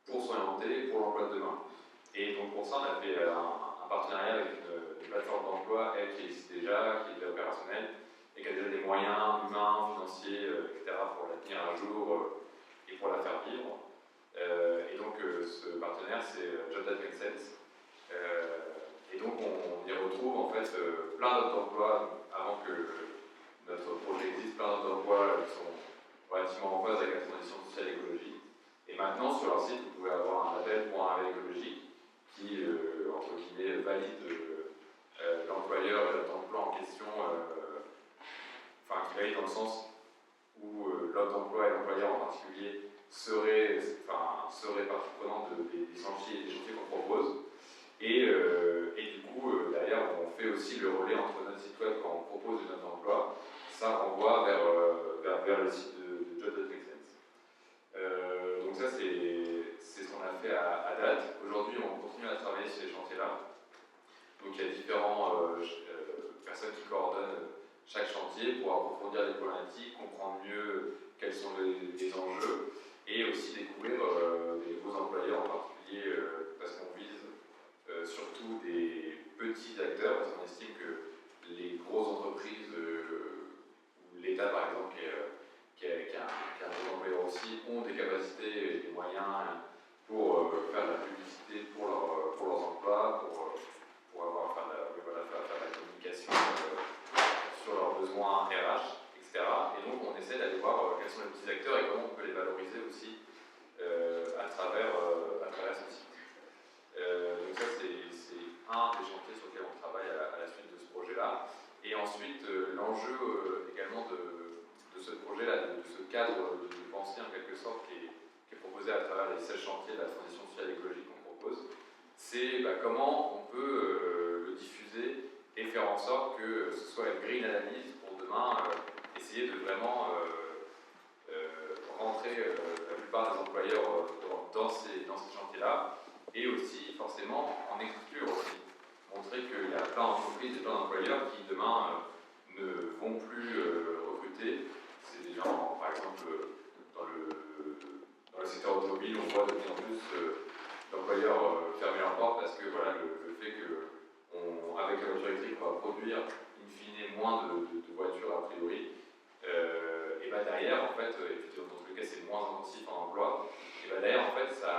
pour s'orienter pour l'emploi de demain. Et donc pour ça, on a fait un partenariat avec une plateforme d'emploi, qui existe déjà, qui est déjà opérationnelle, et qui a déjà des moyens humains, financiers, etc. pour la tenir à jour et pour la faire vivre. Et donc ce partenaire, c'est Job That Makes Sense. Et donc on y retrouve en fait plein d'autres emplois avant que notre projet existe, plein d'autres emplois qui sont relativement en phase avec la transition sociale et écologique. Et maintenant, sur leur site, vous pouvez avoir un label pour un label écologique qui, entre guillemets, valide l'employeur et l'offre d'emploi en question, enfin, qui valide dans le sens où l'offre d'emploi et l'employeur en particulier seraient partie prenante des chantiers qu'on propose. Et du coup, derrière, on fait aussi le relais entre notre site web quand on propose une offre d'emploi. Ça renvoie vers le site de Job That Makes Sense. Donc ça, c'est ce qu'on a fait à date. Aujourd'hui, on continue à travailler sur ces chantiers-là. Donc il y a différentes personnes qui coordonnent chaque chantier pour approfondir les problématiques, comprendre mieux quels sont les enjeux et aussi découvrir des nouveaux employeurs en particulier parce qu'on vise surtout des petits acteurs parce qu'on estime que les grosses entreprises ou l'État par exemple qui a un gros employeur aussi ont des capacités et des moyens pour faire de la publicité pour leurs emplois, pour avoir faire de la communication sur leurs besoins RH, etc. Et donc on essaie d'aller voir quels sont les petits acteurs et comment on peut les valoriser aussi à travers ce site. Donc ça c'est un des chantiers sur lesquels on travaille à la suite de ce projet-là. Et ensuite l'enjeu également de ce projet-là, de ce cadre de pensée en quelque sorte qui est proposé à travers les 16 chantiers de la transition sociale et écologique qu'on propose, c'est comment on peut le diffuser et faire en sorte que ce soit une grille d'analyse pour demain essayer de vraiment rentrer la plupart des employeurs dans ces chantiers-là et aussi forcément en exclure aussi. Montrer qu'il y a plein d'entreprises et plein d'employeurs qui demain ne vont plus recruter. C'est des gens, par exemple, dans le secteur automobile, on voit de plus en plus d'employeurs fermer leurs portes parce que voilà, le fait qu'avec la voiture électrique, on va produire in fine moins de voitures a priori. Et bien derrière, en fait, et puis dans tous les cas, c'est moins intensif en emploi, et bien derrière, en fait, ça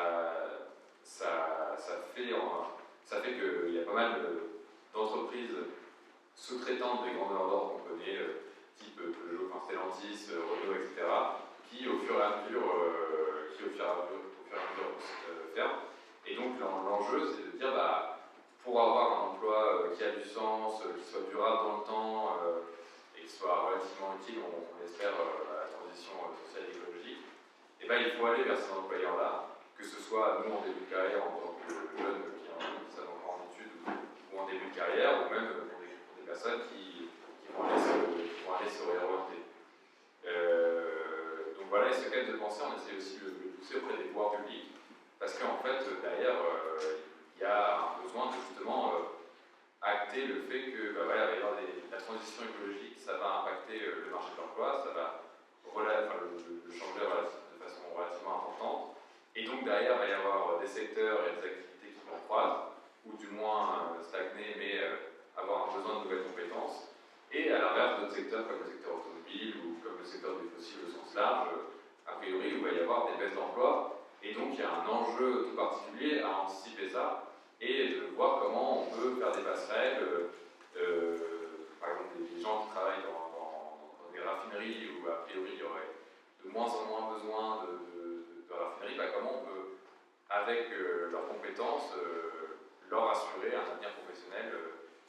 fait qu'il y a pas mal d'entreprises sous-traitantes des grandeurs d'ordre qu'on connaît, type Peugeot, Stellantis, Renault, etc., qui au fur et à mesure ferment. Et donc l'enjeu, c'est de dire, pour avoir un emploi qui a du sens, qui soit durable dans le temps et qui soit relativement utile, on espère, à la transition sociale et écologique, et il faut aller vers ces employeurs-là, que ce soit nous en début de carrière en tant que jeunes qui sont encore en études ou en début de carrière, ou même pour des personnes qui vont aller se réorienter. Donc voilà, et ce cadre de pensée, on essaie aussi de le pousser auprès des pouvoirs publics, parce qu'en fait, derrière, il y a un besoin de justement acter le fait que il va y avoir la transition écologique, ça va impacter le marché de l'emploi, ça va le changer de façon relativement importante. Et donc derrière, il va y avoir des secteurs et des activités qui vont croître, ou du moins stagner, mais avoir un besoin de nouvelles compétences. Et à l'inverse, d'autres secteurs comme le secteur automobile ou comme le secteur des fossiles au sens large, a priori, où il va y avoir des baisses d'emploi. Et donc il y a un enjeu tout particulier à anticiper ça et de voir comment on peut faire des passerelles. Par exemple, des gens qui travaillent dans des raffineries où a priori il y aurait de moins en moins besoin de raffineries, comment on peut, avec leurs compétences, leur assurer un avenir professionnel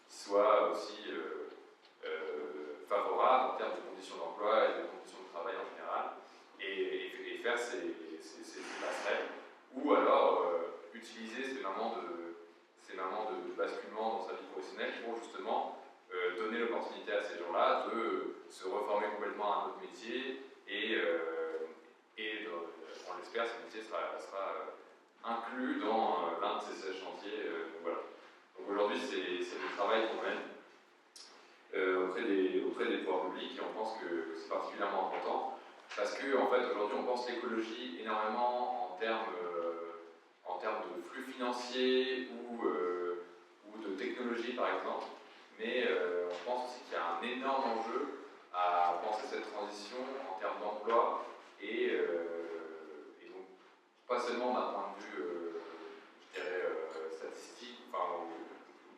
qui soit aussi favorable en termes de conditions d'emploi et de conditions de travail en général, et faire ces passerelles, ou alors utiliser ces moments de basculement dans sa vie professionnelle pour justement donner l'opportunité à ces gens-là de se reformer complètement à un autre métier et on l'espère, ce métier sera inclus dans l'un de ces 16 chantiers. Voilà. Donc aujourd'hui, c'est le travail qu'on mène auprès des pouvoirs publics et on pense que c'est particulièrement important parce que en fait, aujourd'hui, on pense l'écologie énormément en termes de flux financiers ou de technologie, par exemple. Mais on pense aussi qu'il y a un énorme enjeu à penser cette transition en termes d'emploi et donc pas seulement d'un point de vue, je dirais, statistique, enfin,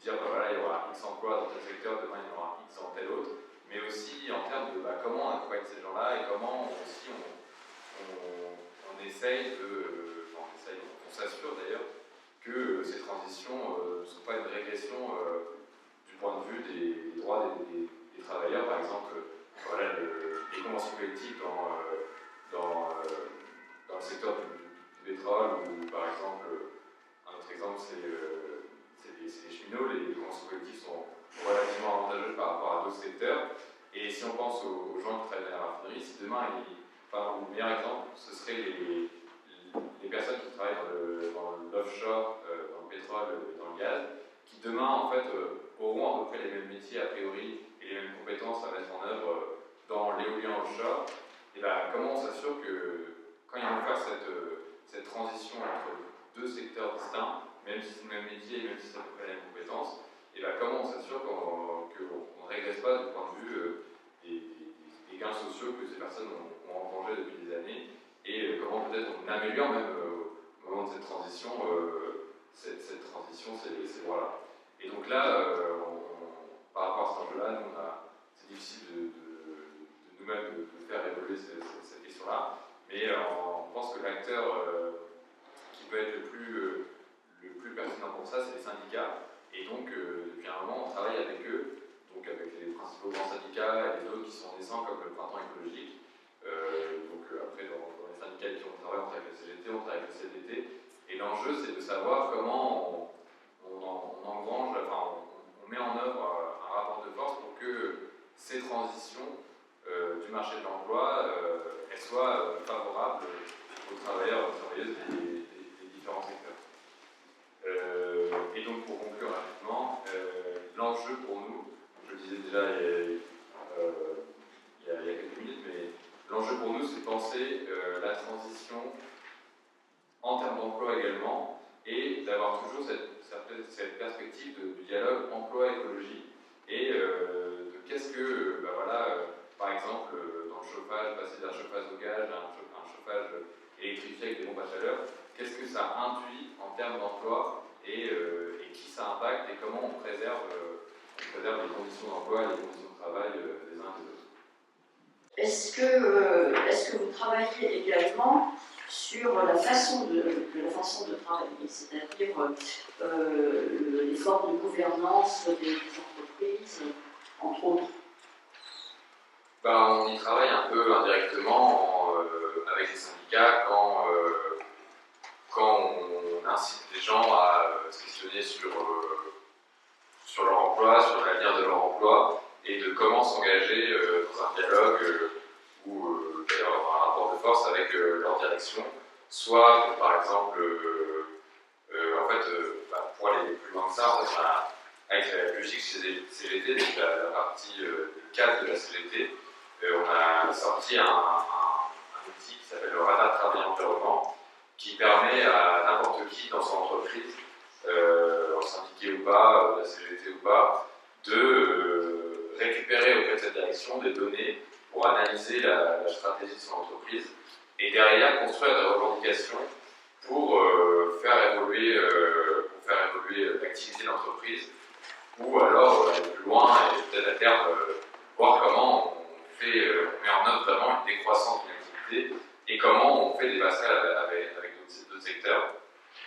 dire, bah, voilà, il y aura X emplois dans tel secteur, demain il y en aura X dans tel autre, mais aussi en termes de comment on accompagne ces gens-là et comment aussi on essaye de, on s'assure d'ailleurs que ces transitions ne sont pas une régression du point de vue des droits des travailleurs. Par exemple, voilà, les conventions collectives dans le secteur du pétrole, ou par exemple, un autre exemple, c'est les cheminots. Les conventions collectives sont relativement avantageuses par rapport à d'autres secteurs. Et si on pense aux gens qui travaillent dans la raffinerie, si demain, le meilleur exemple, ce serait les personnes qui travaillent dans l'offshore, dans le pétrole, dans le gaz, qui demain, en fait, auront à peu près les mêmes métiers a priori et les mêmes compétences à mettre en œuvre dans l'éolien offshore. Et ben, comment on s'assure que quand ils vont faire cette transition entre deux secteurs distincts, même si c'est le même métier, même si c'est à peu près les mêmes compétences, et ben, comment on s'assure qu'on ne régresse pas du point de vue des gains sociaux que ces personnes ont engrangés depuis des années, et comment peut-être on améliore même au moment de cette transition, ces droits-là. Et donc là, par rapport à cet enjeu-là, c'est difficile de nous-mêmes de faire évoluer cette question-là, mais on pense que l'acteur qui peut être le plus pertinent pour ça, c'est les syndicats. Et donc, depuis un moment, on travaille avec eux, donc avec les principaux grands syndicats et les autres qui sont naissants, comme le Printemps écologique. Après, dans les syndicats qui on travaille, on travaille avec la CGT, on travaille avec la CFDT. Et l'enjeu, c'est de savoir comment on engrange, enfin, on met en œuvre un rapport de force pour que ces transitions du marché de l'emploi elles soient favorables aux travailleurs et aux travailleuses des différents secteurs. Et donc, pour conclure rapidement, l'enjeu pour nous, je le disais déjà il y a quelques minutes, mais l'enjeu pour nous, c'est de penser la transition en termes d'emploi également, et d'avoir toujours cette perspective du dialogue emploi-écologie, et de qu'est-ce que, par exemple, dans le chauffage, passer d'un chauffage au gaz à un chauffage électrifié avec des pompes à chaleur, qu'est-ce que ça induit en termes d'emploi, et qui ça impacte, et comment on préserve les conditions d'emploi et les conditions de travail des uns et des autres. Est-ce que vous travaillez également sur la façon de travailler, c'est-à-dire les formes de gouvernance des entreprises, entre autres? On y travaille un peu indirectement avec les syndicats quand on incite les gens à se questionner sur leur emploi, sur l'avenir de leur emploi, et de comment s'engager dans un dialogue ou d'ailleurs un rapport de force avec leur direction, soit par exemple, pour aller plus loin que ça, avec la logique CGT, donc la partie cadre de la CGT, on a sorti un outil qui s'appelle le radar travail environnement, qui permet à n'importe qui dans son entreprise, syndiqué ou pas, de la CGT ou pas, de récupérer auprès de cette direction des données pour analyser la stratégie de son entreprise et derrière construire des revendications pour faire évoluer l'activité de l'entreprise, ou alors aller plus loin et peut-être à terme voir comment on met en œuvre vraiment une décroissance d'une activité et comment on fait des passerelles avec d'autres secteurs.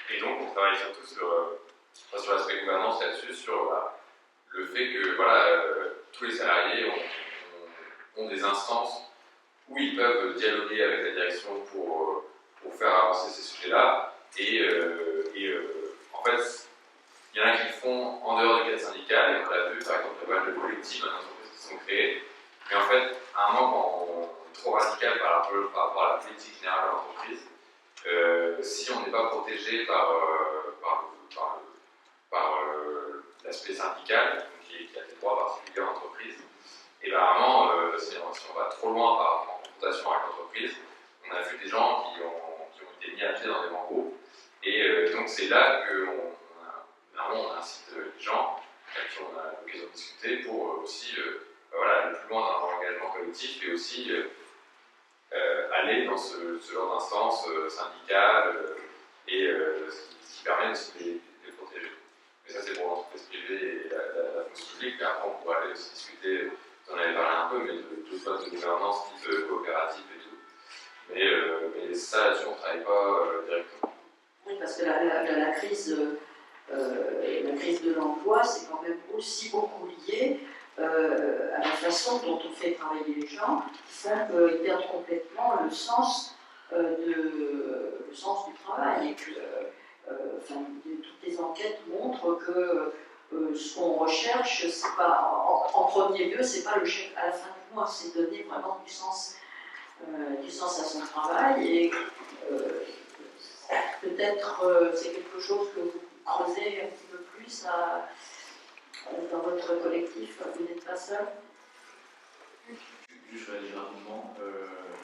Et donc on travaille surtout sur l'aspect gouvernance là-dessus, sur le fait que tous les salariés ont des instances où ils peuvent dialoguer avec la direction pour faire avancer ces sujets-là. Et en fait, il y en a qui le font en dehors du cadre syndical, et on l'a vu, par exemple, il y a pas mal de collectifs dans les entreprises qui sont créés. Mais en fait, à un moment, quand on est trop radical par rapport à la politique générale de l'entreprise, si on n'est pas protégé par l'aspect syndical, qui a des droits particuliers en entreprise, et à un moment, si on va trop loin en confrontation avec l'entreprise, on a vu des gens qui ont été mis à pied dans des grands groupes, et donc c'est là qu'on incite les gens avec qui on a l'occasion de discuter pour aussi aller plus loin dans l'engagement collectif et aussi aller dans ce genre d'instance syndicale et ce qui permet aussi de les protéger. Mais ça, c'est pour l'entreprise privée et la fonction publique. Mais après, on pourrait aller aussi discuter, vous en avez parlé un peu, mais de tout poste de gouvernance type coopérative et tout. Mais ça, là-dessus, on ne travaille pas directement. Oui, parce que la crise de l'emploi, c'est quand même aussi beaucoup lié à la façon dont on fait travailler les gens, qui font qu'ils perdent complètement le sens du travail. Et que toutes les enquêtes montrent que ce qu'on recherche, c'est pas, en premier lieu, c'est pas le chèque à la fin du mois, c'est donner vraiment du sens à son travail. Et peut-être c'est quelque chose que vous creusez un petit peu plus dans votre collectif, vous n'êtes pas seul. Je réagis rapidement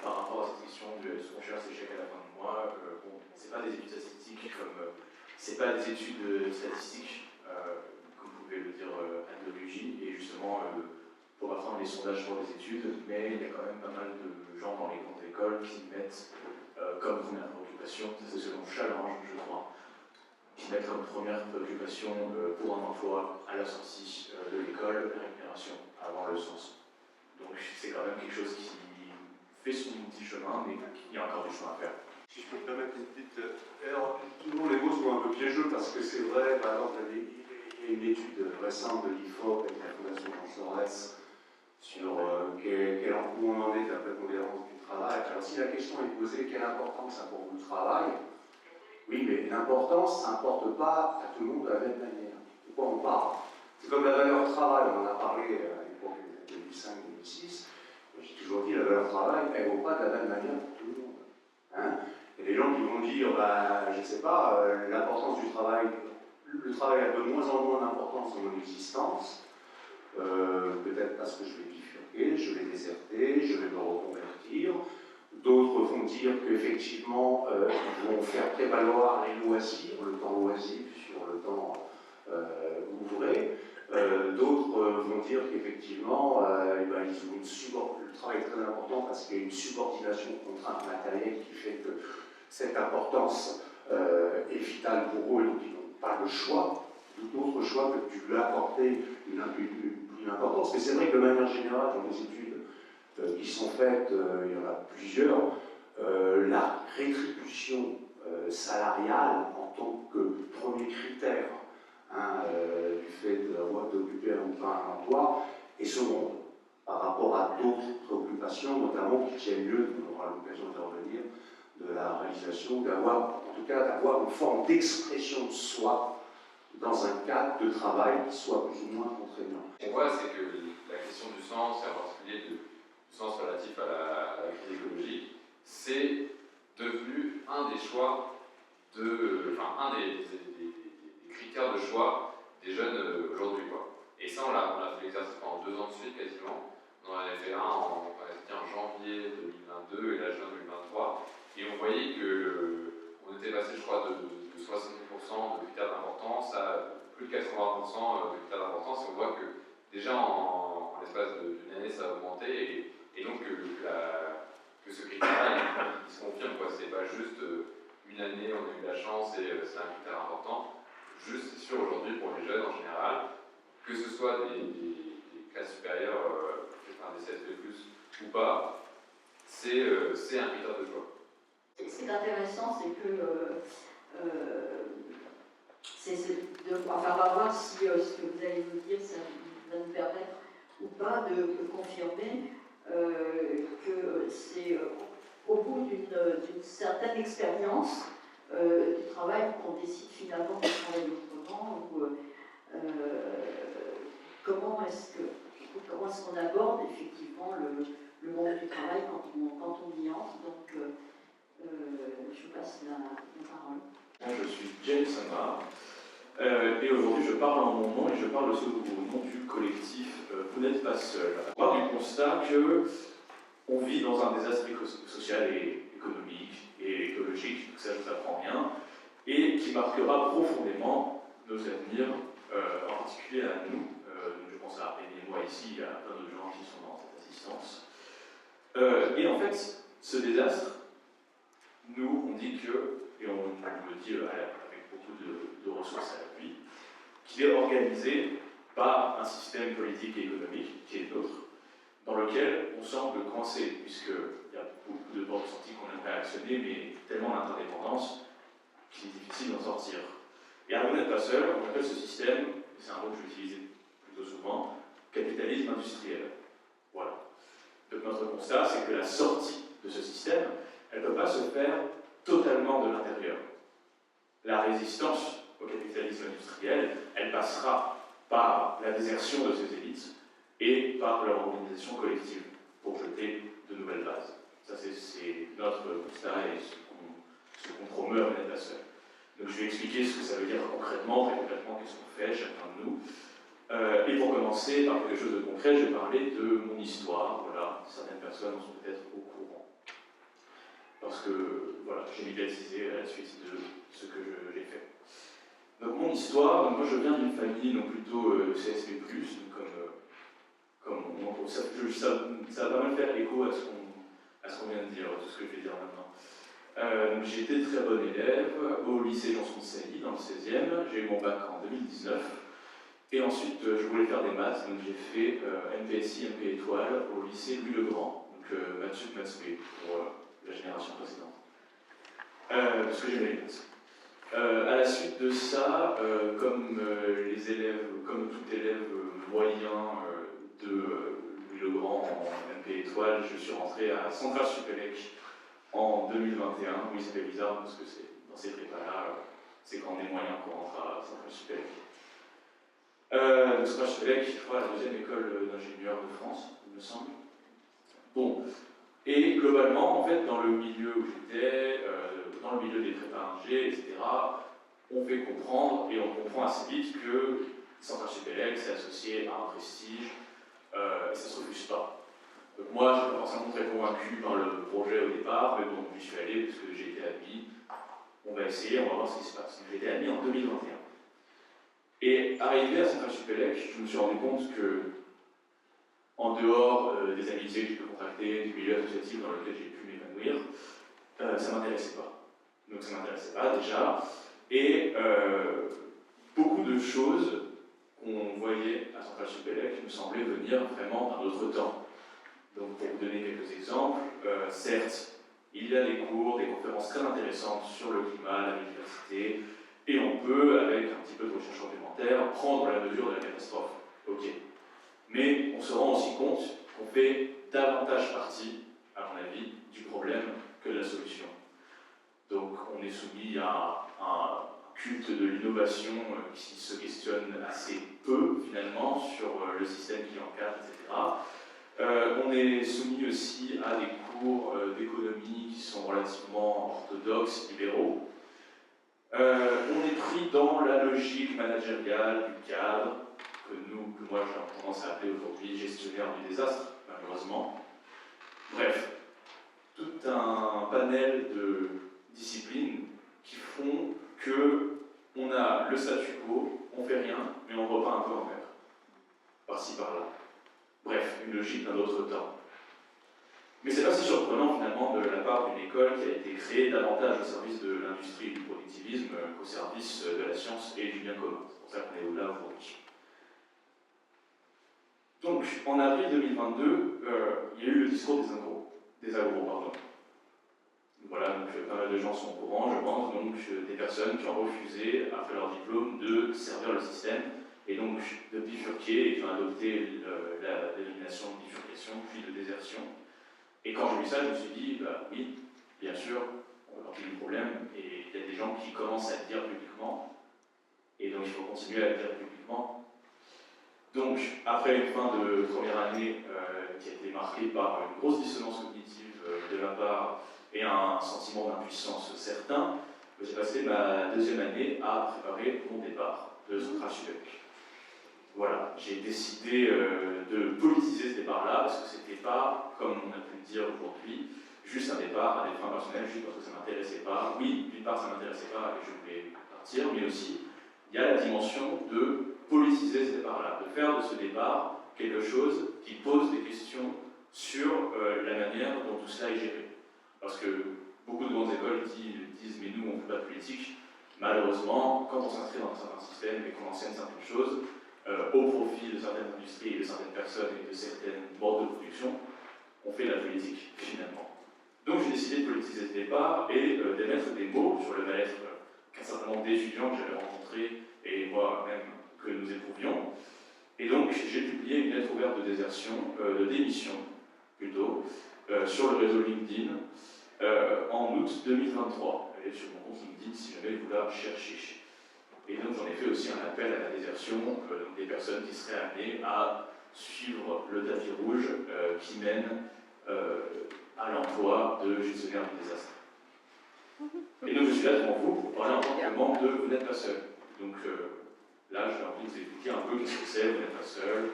par rapport à cette question de ce qu'on cherche ces chèques à la fin du mois. Bon, c'est pas des études statistiques c'est pas des études statistiques comme vous pouvez le dire à biologie, et justement pour apprendre les sondages pour les études, mais il y a quand même pas mal de gens dans les grandes écoles qui mettent comme première préoccupation, c'est selon Challenge, je crois, qui mettent comme première préoccupation pour un emploi à la sortie de l'école, la rémunération avant le sens. Donc c'est quand même quelque chose qui fait son petit chemin, mais il y a encore du chemin à faire. Si je peux me permettre une petite... Alors, toujours les mots sont un peu piégeux parce que c'est vrai, par exemple, il y a une étude récente de l'IFOP avec la Fondation Jean Jaurès sur où on en est de la prépondérance du travail. Alors si la question est posée, quelle importance ça pour vous le travail? Oui, mais l'importance, ça n'importe pas à tout le monde de la même manière. De quoi on parle? C'est comme la valeur travail, on en a parlé à l'époque des années 2005-2006. J'ai toujours dit, la valeur travail, elle ne vaut pas de la même manière pour tout le monde. Hein? Il y a des gens qui vont dire, je ne sais pas, l'importance du travail, le travail a de moins en moins d'importance dans mon existence, peut-être parce que je vais bifurquer, je vais déserter, je vais me reconvertir. D'autres vont dire qu'effectivement, ils vont faire prévaloir les loisirs, le temps loisir sur le temps ouvré. D'autres vont dire qu'effectivement, le travail est très important parce qu'il y a une subordination aux contraintes matérielles qui fait que cette importance est vitale pour eux, donc ils n'ont pas le choix, d'autres choix que tu lui apporter une importance. Mais c'est vrai que de manière générale, dans les études qui sont faites, il y en a plusieurs, la rétribution salariale en tant que premier critère du fait d'occuper ou pas un emploi est seconde par rapport à d'autres préoccupations, notamment qui tiennent lieu, on aura l'occasion de revenir, de la réalisation, d'avoir une forme d'expression de soi dans un cadre de travail qui soit plus ou moins contraignant. Ce qu'on voit, c'est que la question du sens, et en particulier du sens relatif à la crise écologique, c'est devenu un des choix, un des critères de choix des jeunes aujourd'hui. Et ça, on a fait l'exercice pendant 2 ans de suite quasiment. On en avait fait un en janvier 2022 et là juin 2023. Et on voyait qu'on était passé, je crois, de 70% de critères d'importance à plus de 80% de critères d'importance. Et on voit que déjà en l'espace d'une année, ça a augmenté. Et donc que ce critère-là, il se confirme. C'est pas juste une année, on a eu de la chance et c'est un critère important. Juste, c'est sûr, aujourd'hui, pour les jeunes en général, que ce soit des classes supérieures, des CSP+, ou pas, c'est un critère de choix. Ce qui est intéressant, c'est que on va voir si ce que vous allez nous dire, ça va nous permettre ou pas de confirmer que c'est au bout d'une certaine expérience du travail qu'on décide finalement de travailler autrement, ou comment est-ce qu'on aborde effectivement le monde du travail quand on y entre. Donc je passe la parole. Je suis James Samar, et aujourd'hui je parle en mon nom et je parle aussi au nom du collectif Vous n'êtes pas seul. On part du constat qu'on vit dans un désastre social et économique et écologique, ça je ne vous apprends rien, et qui marquera profondément nos avenirs, en particulier à nous. Je pense à Rémi et moi ici, il y a plein de gens qui sont dans cette assistance. Et en fait, Ce désastre, nous, on dit que, et on le dit avec beaucoup de ressources à l'appui, qu'il est organisé par un système politique et économique, qui est le nôtre, dans lequel on semble coincé, puisqu'il y a beaucoup de portes de sortie qu'on aimerait actionner, mais tellement d'interdépendance qu'il est difficile d'en sortir. Et on n'est pas seul, on appelle ce système, c'est un mot que j'utilise plutôt souvent, capitalisme industriel. Voilà. Donc notre constat, c'est que la sortie de ce système, elle ne peut pas se faire totalement de l'intérieur. La résistance au capitalisme industriel, elle passera par la désertion de ces élites et par leur organisation collective pour jeter de nouvelles bases. Ça, c'est notre constat et ce qu'on promeut à Venette la Seule. Donc je vais expliquer ce que ça veut dire concrètement, très concrètement, qu'est-ce qu'on fait, chacun de nous. Et pour commencer par quelque chose de concret, je vais parler de mon histoire. Voilà, certaines personnes en sont peut-être au courant. Parce que voilà, j'ai médiatisé à la suite de ce que j'ai fait. Donc mon histoire, donc moi je viens d'une famille donc plutôt CSP+, comme ça va pas mal faire écho à ce qu'on vient de dire, tout ce que je vais dire maintenant. J'ai été très bon élève au lycée Janson de Sailly, dans le 16e. J'ai eu mon bac en 2019. Et ensuite, je voulais faire des maths, donc j'ai fait MPSI, MP étoile au lycée Louis-le-Grand, donc Mathsup, Mathsp pour la génération précédente. Parce que j'aimais les maths. À la suite de ça, comme les élèves, comme tout élève moyen de Louis-le-Grand en MP étoile, je suis rentré à Centrale Supélec en 2021. Oui, ça fait bizarre parce que dans ces prépas-là, c'est quand on est moyen qu'on rentre à Centrale Supélec. Centrale Supélec, je crois, la deuxième école d'ingénieurs de France, il me semble. Bon, et globalement, en fait, dans le milieu où j'étais, dans le milieu des prépas ingé, etc., on fait comprendre, et on comprend assez vite que Centrale Supélec, c'est associé à un prestige, et ça ne se refuse pas. Donc moi, je n'étais pas forcément très convaincu par le projet au départ, mais bon, j'y suis allé parce que j'ai été admis. On va essayer, on va voir ce qui se passe. J'ai été admis en 2021. Et arrivé à Centrale Supélec, je me suis rendu compte que, en dehors des amitiés que j'ai pu contracter, du milieu associatif dans lequel j'ai pu m'épanouir, ça ne m'intéressait pas. Donc ça ne m'intéressait pas déjà. Et beaucoup de choses qu'on voyait à Centrale Supélec me semblaient venir vraiment d'un autre temps. Donc pour vous donner quelques exemples, certes, il y a des cours, des conférences très intéressantes sur le climat, la biodiversité, et on peut, avec un petit peu de recherche complémentaire, prendre la mesure de la catastrophe. Ok. Mais on se rend aussi compte qu'on fait davantage partie, à mon avis, du problème que de la solution. Donc on est soumis à un culte de l'innovation qui se questionne assez peu, finalement, sur le système qui l'encadre, etc. On est soumis aussi à des cours d'économie qui sont relativement orthodoxes, libéraux. On est pris dans la logique managériale du cadre, que moi j'ai tendance à appeler aujourd'hui gestionnaire du désastre, malheureusement. Bref, tout un panel de disciplines qui font qu'on a le statu quo, on fait rien, mais on repart un peu en mer, par-ci par-là. Bref, une logique d'un autre temps. Mais c'est pas si surprenant finalement de la part d'une école qui a été créée davantage au service de l'industrie et du productivisme qu'au service de la science et du bien commun. C'est pour ça qu'on est là aujourd'hui. Donc, en avril 2022, il y a eu le discours des agros. Voilà, donc pas mal de gens sont au courant, je pense, donc des personnes qui ont refusé, après leur diplôme, de servir le système, et donc de bifurquer, et qui ont adopté la dénomination de bifurcation, puis de désertion. Et quand j'ai lu ça, je me suis dit, bah oui, bien sûr, on va partir du problème, et il y a des gens qui commencent à le dire publiquement, et donc il faut continuer à le dire publiquement. Donc, après une fin de première année qui a été marquée par une grosse dissonance cognitive de ma part et un sentiment d'impuissance certain, j'ai passé ma deuxième année à préparer mon départ de Centrale Supélec. Voilà, j'ai décidé de politiser ce départ-là parce que c'était pas, comme on a pu le dire aujourd'hui, juste un départ à des fins personnelles, juste parce que ça m'intéressait pas. Oui, d'une part ça m'intéressait pas et je voulais partir, mais aussi il y a la dimension de politiser ce départ-là, de faire de ce départ quelque chose qui pose des questions sur la manière dont tout cela est géré. Parce que beaucoup de grandes écoles disent mais nous on ne fait pas de politique. Malheureusement, quand on s'inscrit dans un certain système et qu'on enseigne certaines choses, au profit de certaines industries et de certaines personnes et de certains modes de production, on fait de la politique finalement. Donc j'ai décidé de politiser ce départ et d'émettre des mots sur le mal-être qu'un certain nombre d'étudiants que j'avais rencontrés et moi-même que nous éprouvions. Et donc j'ai publié une lettre ouverte de désertion, de démission plutôt, sur le réseau LinkedIn en août 2023. Elle est sur mon compte LinkedIn si jamais vous la cherchez. Et donc j'en ai fait aussi un appel à la désertion, donc des personnes qui seraient amenées à suivre le tapis rouge qui mène à l'emploi de gestionnaire du désastre. Et donc je suis là devant vous pour parler en tant que membre de Vous n'êtes pas seul. Donc là, je vais envie de vous expliquer un peu qu'est-ce que c'est, Vous n'êtes pas seul.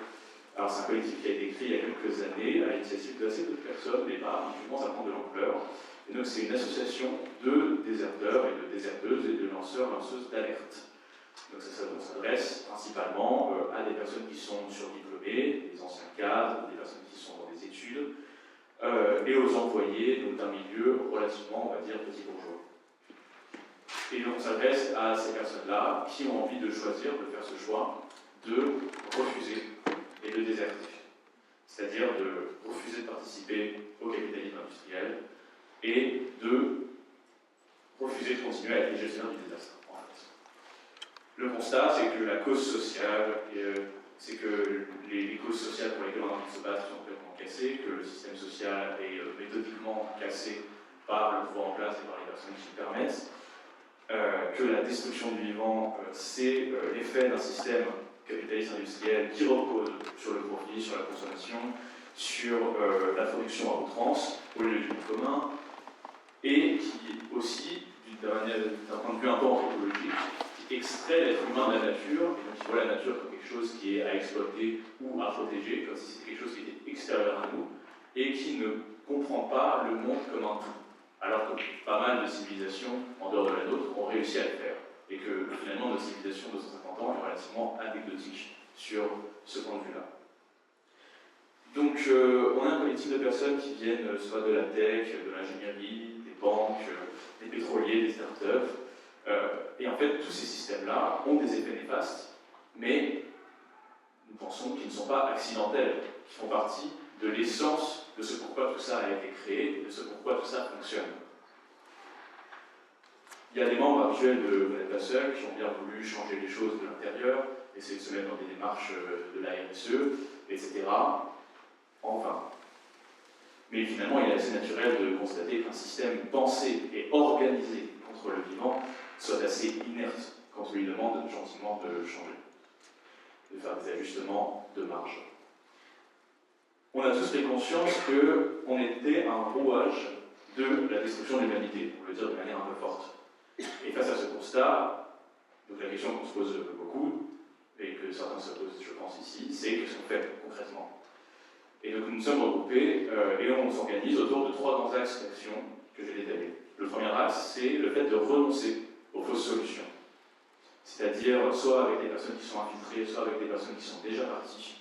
Alors c'est un collectif qui a été créé il y a quelques années à l'initiative d'assez peu de personnes, mais qui commence à prendre de l'ampleur. Et donc c'est une association de déserteurs et de déserteuses et de lanceuses d'alerte. Donc ça s'adresse principalement à des personnes qui sont surdiplômées, des anciens cadres, des personnes qui sont dans des études, et aux employés d'un milieu relativement, on va dire, petit bourgeois. Et donc on s'adresse à ces personnes-là qui ont envie de choisir, de faire ce choix, de refuser et de déserter. C'est-à-dire de refuser de participer au capitalisme industriel et de refuser de continuer à être les gestionnaires du désastre. En fait. Le constat, c'est que la cause sociale, c'est que les causes sociales pour lesquelles on a envie de se battre sont complètement cassées, que le système social est méthodiquement cassé par le pouvoir en place et par les personnes qui le permettent, que la destruction du vivant, c'est l'effet d'un système capitaliste industriel qui repose sur le profit, sur la consommation, sur la production à outrance, au lieu du bien commun, et qui aussi, d'un point de vue un peu anthropologique, qui extrait l'être humain de la nature, et donc qui voit la nature comme quelque chose qui est à exploiter ou à protéger, comme si c'était quelque chose qui était extérieur à nous, et qui ne comprend pas le monde comme un tout, alors que pas mal de civilisations en dehors de la nôtre ont réussi à le faire, et que finalement notre civilisation de 150 ans est relativement anecdotique sur ce point de vue-là. Donc on a un collectif de personnes qui viennent soit de la tech, de l'ingénierie, des banques, des pétroliers, des startups, et en fait tous ces systèmes-là ont des effets néfastes, mais nous pensons qu'ils ne sont pas accidentels, qui font partie de l'essence de ce pourquoi tout ça a été créé, de ce pourquoi tout ça fonctionne. Il y a des membres actuels de Vous n'êtes pas seul qui ont bien voulu changer les choses de l'intérieur, essayer de se mettre dans des démarches de la RSE, etc. Enfin. Mais finalement, il est assez naturel de constater qu'un système pensé et organisé contre le vivant soit assez inerte quand on lui demande gentiment de changer, de faire des ajustements de marge. On a tous pris conscience qu'on était un rouage de la destruction de l'humanité, pour le dire de manière un peu forte. Et face à ce constat, donc la question qu'on se pose beaucoup, et que certains se posent, je pense, ici, c'est qu'est-ce qu'on fait concrètement? Et donc nous sommes regroupés et on s'organise autour de 3 grands axes d'action que j'ai détaillés. Le premier axe, c'est le fait de renoncer aux fausses solutions. C'est-à-dire soit avec des personnes qui sont infiltrées, soit avec des personnes qui sont déjà parties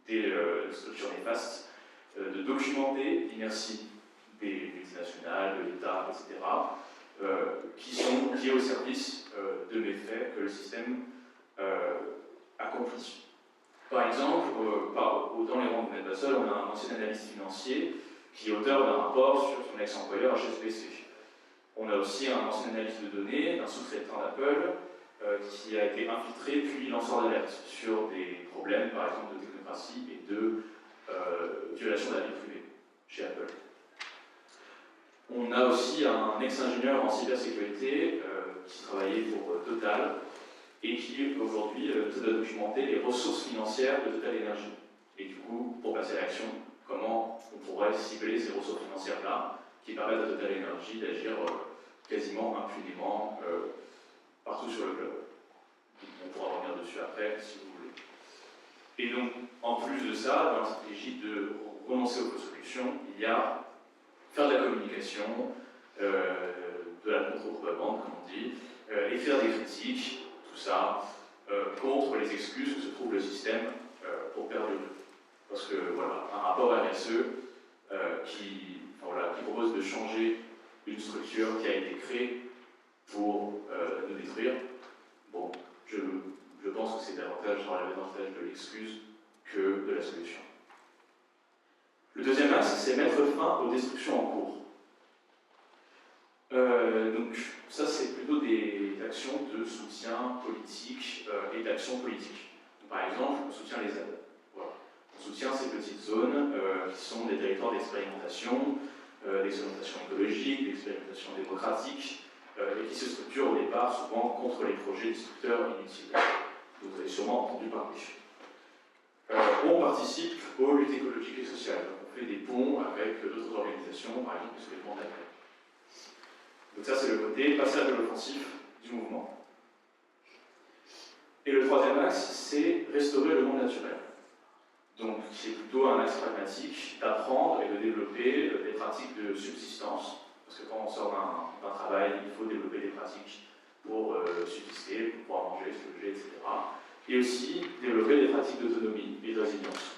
des structures néfastes, de documenter l'inertie des multinationales, de l'État, etc., qui est au service de méfaits que le système accomplit. Par exemple, dans les rangs de Vous n'êtes pas seul, on a un ancien analyste financier qui est auteur d'un rapport sur son ex-employeur HSBC. On a aussi un ancien analyste de données, d'un sous-traitant d'Apple, qui a été infiltré puis lanceur d'alerte sur des problèmes, par exemple, de technocratie et de violation de la vie privée chez Apple. On a aussi un ex-ingénieur en cybersécurité qui travaillait pour Total et qui aujourd'hui doit documenter les ressources financières de Total Energy. Et du coup, pour passer à l'action, comment on pourrait cibler ces ressources financières-là qui permettent à Total Energy d'agir quasiment impunément partout sur le globe. On pourra revenir dessus après si vous voulez. Et donc, en plus de ça, dans la stratégie de renoncer aux solutions, il y a faire de la communication, de la contre-propagande, comme on dit, écrire des critiques, tout ça, contre les excuses que se trouve le système pour perdurer. Parce que voilà, un rapport RSE qui propose propose de changer une structure qui a été créée pour nous détruire, bon, je pense que c'est davantage dans l'avantage de l'excuse que de la solution. Le deuxième axe, c'est mettre fin aux destructions en cours. Donc ça, c'est plutôt des actions de soutien politique et d'action politique. Par exemple, on soutient les ZAD. Voilà. On soutient ces petites zones qui sont des territoires d'expérimentation écologique, d'expérimentation démocratique, et qui se structurent au départ souvent contre les projets destructeurs inutiles. Vous avez sûrement entendu parler. On participe aux luttes écologiques et sociales. On fait des ponts avec d'autres organisations, par exemple le soulèvement de la terre. Donc ça, c'est le côté passage à l'offensif du mouvement. Et le troisième axe, c'est restaurer le monde naturel. Donc c'est plutôt un axe pragmatique d'apprendre et de développer des pratiques de subsistance. Parce que quand on sort d'un travail, il faut développer des pratiques pour subsister, pour pouvoir manger, se loger, etc. Et aussi développer des pratiques d'autonomie et de résilience.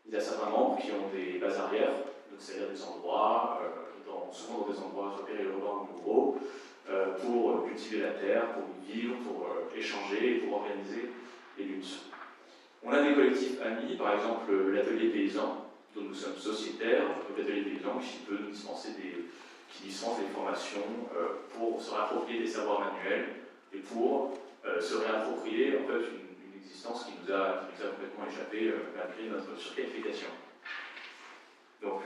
Il y a certains membres qui ont des bases arrières, c'est-à-dire des endroits, souvent dans des endroits soit périurbains ou ruraux, pour cultiver la terre, pour y vivre, pour échanger et pour organiser les luttes. On a des collectifs amis, par exemple l'atelier paysan, dont nous sommes sociétaires, l'atelier paysan qui peut nous dispenser qui dispense des formations pour se réapproprier des savoirs manuels et pour se réapproprier en fait une existence qui nous a complètement échappé malgré notre surqualification. Donc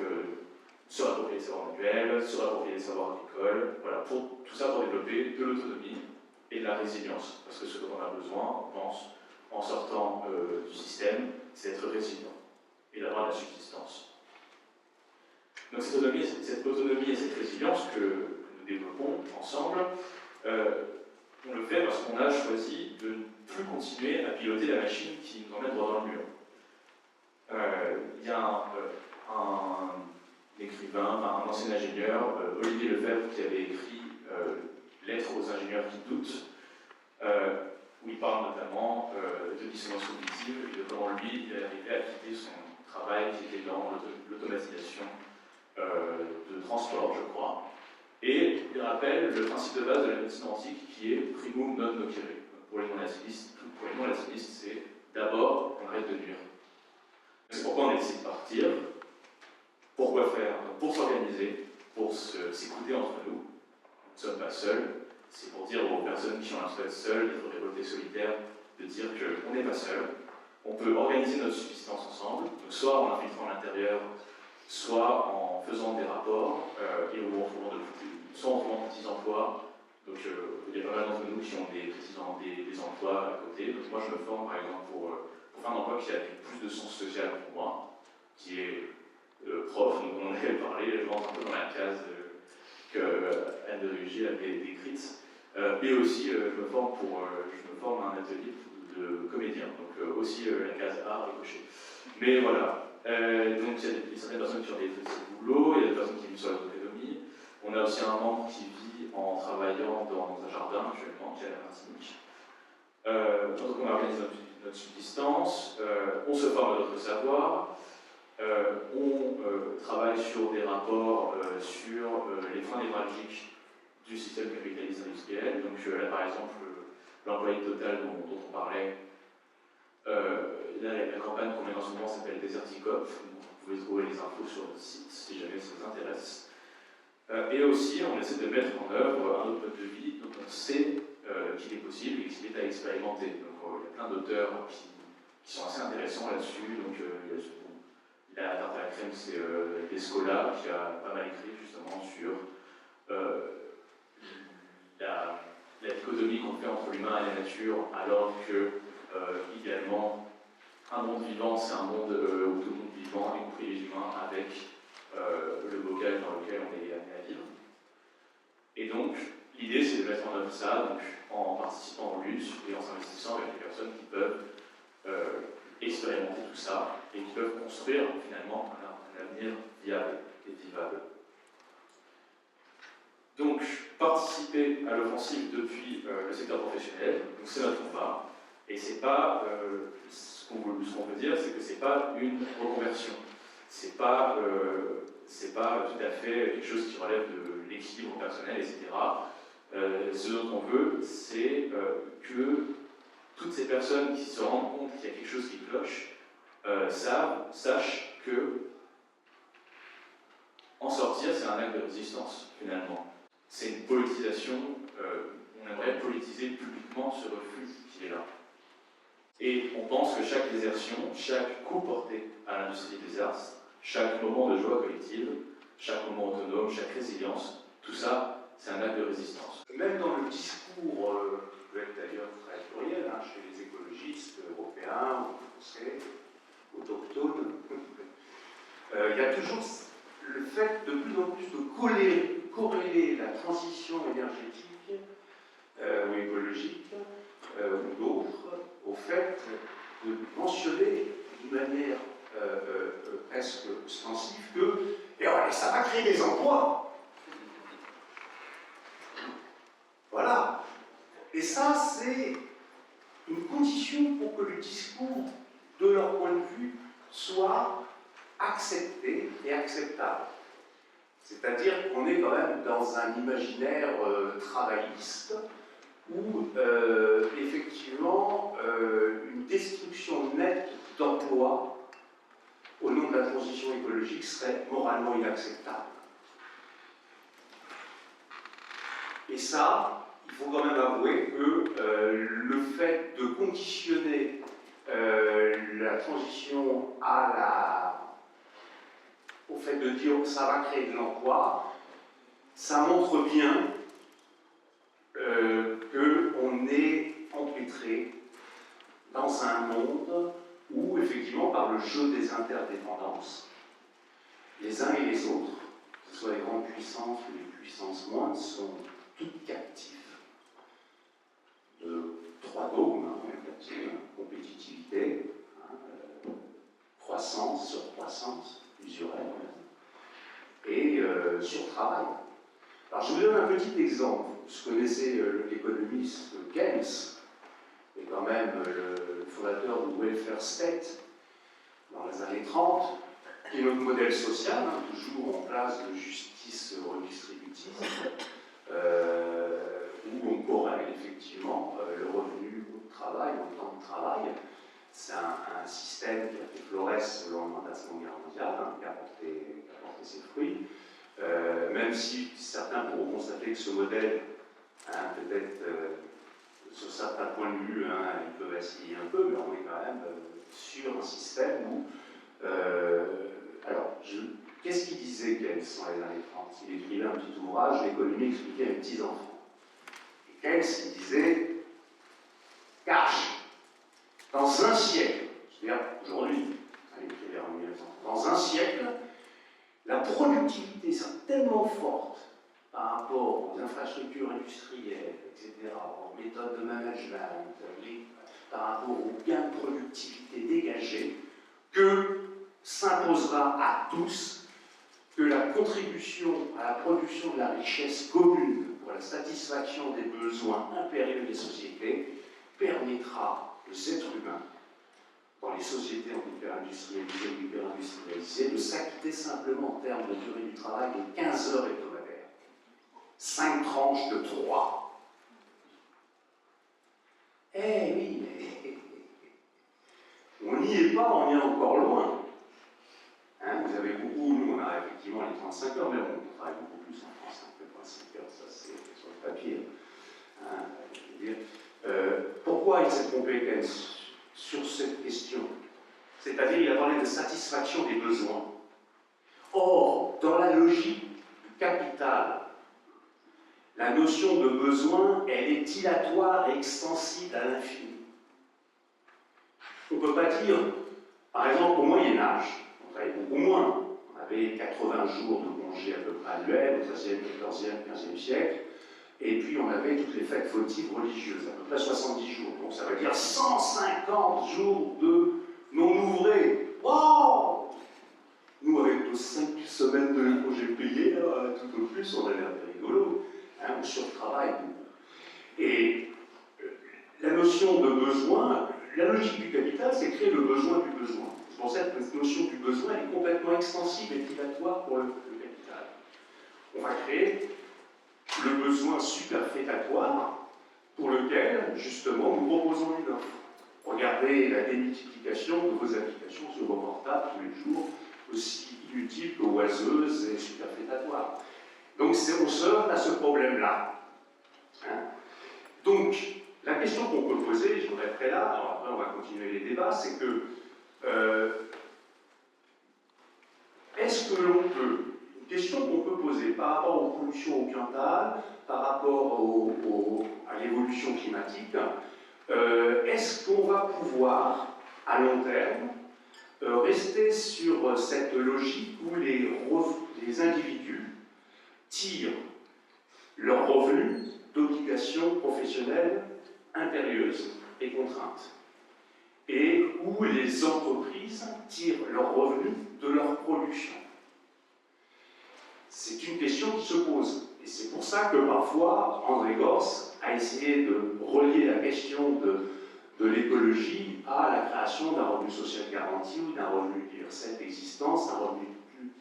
se réapproprier des savoirs manuels, se réapproprier des savoirs agricoles, voilà, tout ça pour développer de l'autonomie et de la résilience, parce que ce dont on a besoin, on pense, en sortant du système, c'est d'être résilient et d'avoir de la subsistance. Donc cette autonomie et cette résilience que nous développons ensemble, on le fait parce qu'on a choisi de ne plus continuer à piloter la machine qui nous emmène droit dans le mur. Il y a un écrivain, un ancien ingénieur, Olivier Lefebvre, qui avait écrit Lettres aux ingénieurs qui doutent, où il parle notamment de dissonance cognitive et de comment lui, il est arrivé à quitter son travail qui était dans l'automatisation de transport, je crois. Et il rappelle le principe de base de la médecine antique qui est primum non nocere. Pour les non-latinistes, c'est d'abord on arrête de nuire. C'est pourquoi on a décidé de partir. Pourquoi faire? Pour s'organiser, pour s'écouter entre nous. Nous ne sommes pas seuls. C'est pour dire aux personnes qui ont l'impression d'être seules, d'être révoltées solitaires, de dire qu'on n'est pas seuls. On peut organiser notre subsistance ensemble, donc soit en infiltrant l'intérieur, soit en faisant des rapports, et soit en trouvant de petits emplois. Donc il y a pas mal d'entre nous qui ont des emplois à côté. Donc moi je me forme par exemple pour faire un emploi qui a plus de sens social pour moi, qui est prof, donc on en avait parlé, je rentre un peu dans la case que Anne de Rugy avait décrite. Et aussi je me forme à un atelier de comédien, donc aussi la case art et coché. Mais voilà, donc il y a certaines personnes qui ont des petits boulots, il y a des personnes qui vivent sur l'autonomie. On a aussi un membre qui vit en travaillant dans un jardin actuellement, qui est à la Martinique. Donc on organise notre subsistance, on se forme à notre savoir, on travaille sur des rapports sur les points névralgiques du système capitaliste industriel. Donc là par exemple, l'employé total dont on parlait, la campagne qu'on mène en ce moment s'appelle Deserticop. Vous pouvez trouver les infos sur notre site si jamais ça vous intéresse. Et aussi, on essaie de mettre en œuvre un autre mode de vie dont on sait qu'il est possible et qu'il est à expérimenter. Donc il y a plein d'auteurs qui sont assez intéressants là-dessus. Donc la tarte à la crème, c'est Descola qui a pas mal écrit justement sur la dichotomie qu'on fait entre l'humain et la nature, alors que idéalement, un monde vivant, c'est un monde où tout le monde est vivant, y compris les humains, avec le bocage dans lequel on est amené à vivre. Et donc, l'idée, c'est de mettre en œuvre ça, donc, en participant aux luttes et en s'investissant avec des personnes qui peuvent expérimenter tout ça et qui peuvent construire finalement un avenir viable et vivable. Donc, participer à l'offensive depuis le secteur professionnel, c'est notre combat. Et c'est pas, ce qu'on veut dire, c'est que c'est pas une reconversion. C'est pas c'est pas tout à fait quelque chose qui relève de l'équilibre personnel, etc. Ce dont on veut, c'est que toutes ces personnes qui se rendent compte qu'il y a quelque chose qui cloche sachent que en sortir, c'est un acte de résistance, finalement. C'est une politisation, on aimerait politiser publiquement ce refus qui est là. Et on pense que chaque désertion, chaque coup porté à l'industrie des arts, chaque moment de joie collective, chaque moment autonome, chaque résilience, tout ça, c'est un acte de résistance. Même dans le discours, qui peut être d'ailleurs très pluriel, chez les écologistes européens, français, autochtones, il y a toujours le fait de plus en plus de corréler la transition énergétique ou écologique ou d'autres au fait de mentionner d'une manière presque ostensive que ça va créer des emplois. Voilà. Et ça, c'est une condition pour que le discours, de leur point de vue, soit accepté et acceptable. C'est-à-dire qu'on est quand même dans un imaginaire travailliste où, effectivement, une destruction nette d'emplois au nom de la transition écologique serait moralement inacceptable. Et ça, il faut quand même avouer que le fait de conditionner la transition au fait de dire que ça va créer de l'emploi, ça montre bien qu'on est empêtré dans un monde où, effectivement, par le jeu des interdépendances, les uns et les autres, que ce soit les grandes puissances ou les puissances moindres, sont toutes captives de trois dogmes, compétitivité, croissance, surcroissance, usurelle, et surtravail. Alors je vous donne un petit exemple. Vous connaissez l'économiste Keynes, qui est quand même le fondateur du welfare state dans les années 30, qui est notre modèle social, toujours en place de justice redistributive, où on corrèle effectivement le revenu au travail, au temps de travail. C'est un système qui a fait florès au lendemain de la Seconde Guerre mondiale, qui a porté ses fruits, même si certains pourront constater que ce modèle, peut-être sur certains points de vue, il peut vaciller un peu, mais on est quand même sur un système où... qu'est-ce qu'il disait Keynes dans les années 30 ? Il écrivait un petit ouvrage, l'économie expliquée à mes petits-enfants. Et Keynes, il disait, cash, dans un siècle, c'est-à-dire aujourd'hui, il écrivait en 1900, dans un siècle, la productivité sera tellement forte par rapport aux infrastructures industrielles, etc., aux méthodes de management, par rapport aux gains de productivité dégagés, que s'imposera à tous que la contribution à la production de la richesse commune pour la satisfaction des besoins impérieux des sociétés permettra aux êtres humains, dans les sociétés en hyper-industrialisées ou hyper-industrialisées, de s'acquitter simplement en termes de durée du travail de 15 heures hebdomadaires. 5 tranches de 3. Eh oui, on n'y est pas, on y est encore loin. Vous avez beaucoup, nous on a effectivement les 35 heures, mais on travaille beaucoup plus en France, que 35 heures, ça c'est sur le papier. Pourquoi il s'est trompé Keynes sur cette question? C'est-à-dire, il a parlé de satisfaction des besoins. Or, dans la logique du capital, la notion de besoin, elle est dilatoire et extensible à l'infini. On ne peut pas dire, par exemple, au Moyen-Âge, on travaillait beaucoup moins. On avait 80 jours de congés à peu près annuels, au XIIIe, XIVe, XVe siècle. Et puis on avait toutes les fêtes votives religieuses, à peu près 70 jours. Donc ça veut dire 150 jours de non-ouvrés. Wow! Nous, avec nos 5 semaines de congés payés, tout au plus, on avait un peu rigolo. On surtravaille. Et la notion de besoin, la logique du capital, c'est créer le besoin du besoin. C'est pour ça que cette notion du besoin est complètement extensive et privatoire pour le capital. On va créer le besoin superfétatoire pour lequel, justement, nous proposons une offre. Regardez la démultiplication de vos applications sur vos portables tous les jours, aussi inutiles que oiseuses et superfétatoires. Donc, on se heurte à ce problème-là. Hein? Donc, la question qu'on peut poser, je m'arrêterai là, alors après on va continuer les débats, c'est que est-ce que l'on peut, une question qu'on peut poser par rapport aux pollutions au Cantal, par rapport à l'évolution climatique, est-ce qu'on va pouvoir, à long terme, rester sur cette logique où les individus tirent leurs revenus d'obligations professionnelles impérieuses et contraintes, et où les entreprises tirent leurs revenus de leur production? C'est une question qui se pose. Et c'est pour ça que parfois, André Gorz a essayé de relier la question de l'écologie à la création d'un revenu social garanti ou d'un revenu universel d'existence, un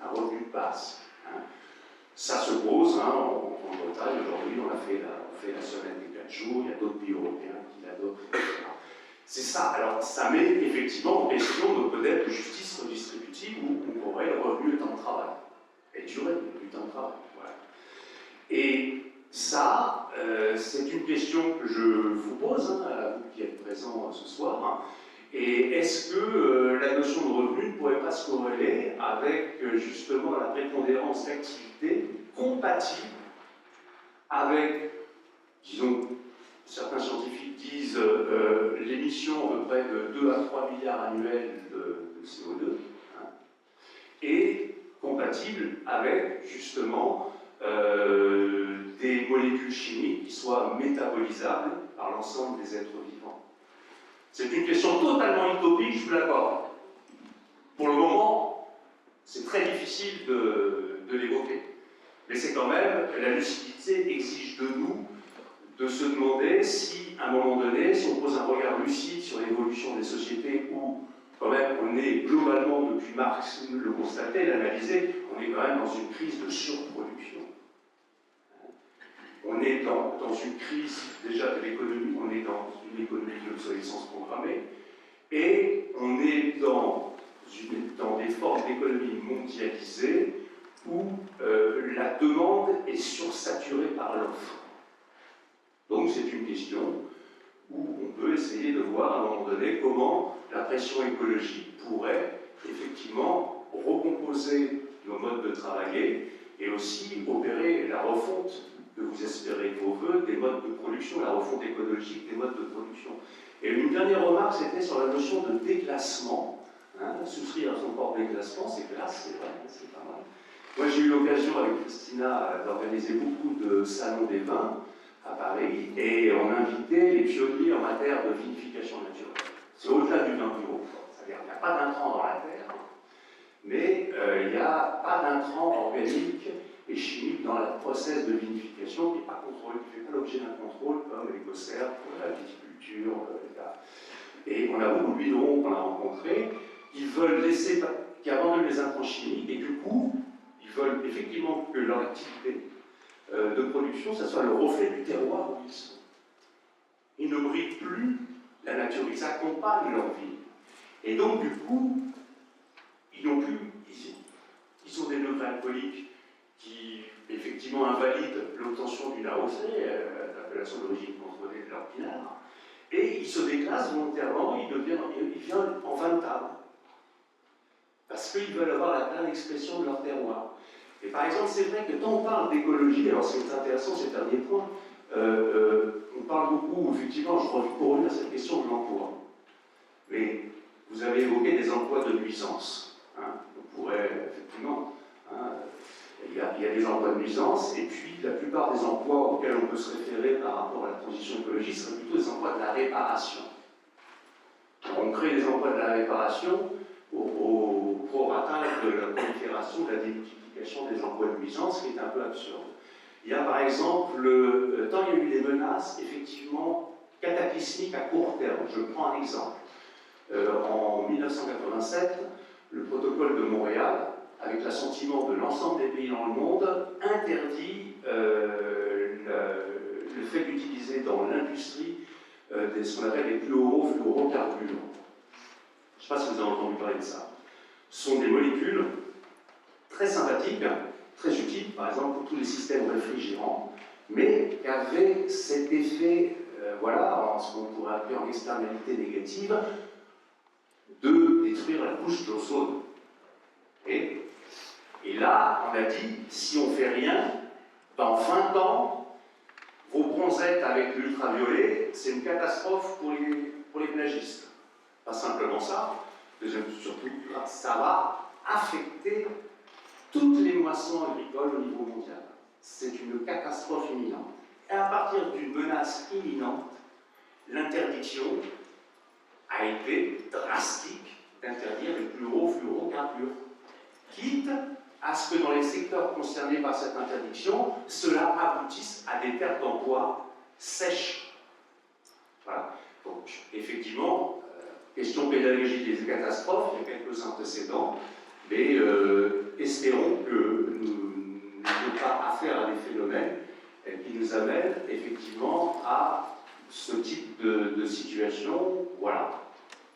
revenu de base. Hein. Ça se pose, hein, en Bretagne, aujourd'hui, on fait la semaine des 4 jours, il y a d'autres pays européens qui l'adoptent, etc. C'est ça. Alors, ça met effectivement en question nos modèles de justice redistributive où on aurait le revenu du temps de travail. Et durée du temps de travail. Voilà. Et ça, c'est une question que je vous pose, hein, à vous qui êtes présents ce soir. Hein. Et est-ce que la notion de revenu ne pourrait pas se corréler avec justement la prépondérance d'activité compatible avec, disons, certains scientifiques disent l'émission à peu près de 2 à 3 milliards annuels de CO2, hein, et compatible avec justement des molécules chimiques qui soient métabolisables par l'ensemble des êtres vivants. C'est une question totalement utopique, je vous l'accorde. Pour le moment, c'est très difficile de l'évoquer. Mais c'est quand même, la lucidité exige de nous de se demander si, à un moment donné, si on pose un regard lucide sur l'évolution des sociétés où, quand même, on est globalement, depuis Marx le constatait, l'analyser, on est quand même dans une crise de surproduction. On est dans une crise déjà de l'économie, on est dans une économie de l'obsolescence programmée, et on est dans des formes d'économie mondialisée où la demande est sursaturée par l'offre. Donc c'est une question où on peut essayer de voir à un moment donné comment la pression écologique pourrait effectivement recomposer nos modes de travailler et aussi opérer la refonte que vous espérez de vos voeux des modes de production, la refonte écologique des modes de production. Et une dernière remarque, c'était sur la notion de déclassement. Hein, souscrire à son propre déclassement, c'est classe, c'est vrai, c'est pas mal. Moi j'ai eu l'occasion avec Christina d'organiser beaucoup de salons des vins à Paris, et on invitait les pionniers en matière de vinification naturelle. C'est au-delà du vin bio. C'est-à-dire qu'il n'y a pas d'intrants dans la terre, mais il n'y a pas d'intrants organiques et chimiques dans le process de vinification qui n'est pas contrôlé, qui ne fait pas l'objet d'un contrôle comme l'écocert pour la viticulture, etc. Et on a beaucoup de vignerons qu'on a rencontrés qui veulent qui abandonnent les intrants chimiques et du coup, ils veulent effectivement que leur activité de production, ça soit le reflet du terroir où ils sont. Ils ne brillent plus la nature, ils accompagnent leur vie. Et donc, du coup, ils ont des degrés alcooliques qui, effectivement, invalident l'obtention d'une AOC, l'appellation d'origine contrôlée de leur pinard, et ils se déclassent volontairement, ils viennent en vin de table. Parce qu'ils veulent avoir la pleine expression de leur terroir. Et par exemple, c'est vrai que quand on parle d'écologie, alors c'est intéressant ces derniers points, on parle beaucoup, effectivement, je crois, pour revenir à cette question de l'emploi. Mais vous avez évoqué des emplois de nuisance. Hein, on pourrait, effectivement, hein, il y a des emplois de nuisance, et puis la plupart des emplois auxquels on peut se référer par rapport à la transition écologique seraient plutôt des emplois de la réparation. On crée des emplois de la réparation au prorata de la prolifération, de la démultiplication des emplois de nuisance, qui est un peu absurde. Il y a par exemple, tant il y a eu des menaces, effectivement, cataclysmiques à court terme. Je prends un exemple. en 1987, le protocole de Montréal, avec l'assentiment de l'ensemble des pays dans le monde, interdit le fait d'utiliser dans l'industrie ce qu'on appelle les fluorocarbures. Je ne sais pas si vous avez entendu parler de ça. Ce sont des molécules très sympathiques, très utiles, par exemple pour tous les systèmes réfrigérants, mais qui avaient cet effet, voilà, en ce qu'on pourrait appeler en externalité négative, de détruire la couche d'ozone. Et là, on a dit, si on ne fait rien, dans 20 ans, vos bronzettes avec l'ultraviolet, c'est une catastrophe pour les plagistes. Pas simplement ça, mais surtout, ça va affecter toutes les moissons agricoles au niveau mondial. C'est une catastrophe imminente. Et à partir d'une menace imminente, l'interdiction a été drastique d'interdire les fluorocarbures, quitte à ce que dans les secteurs concernés par cette interdiction, cela aboutisse à des pertes d'emploi sèches. Voilà. Donc, effectivement, question pédagogique des catastrophes, il y a quelques antécédents, mais espérons que nous n'ayons pas affaire à des phénomènes qui nous amènent effectivement à ce type de situation. Voilà.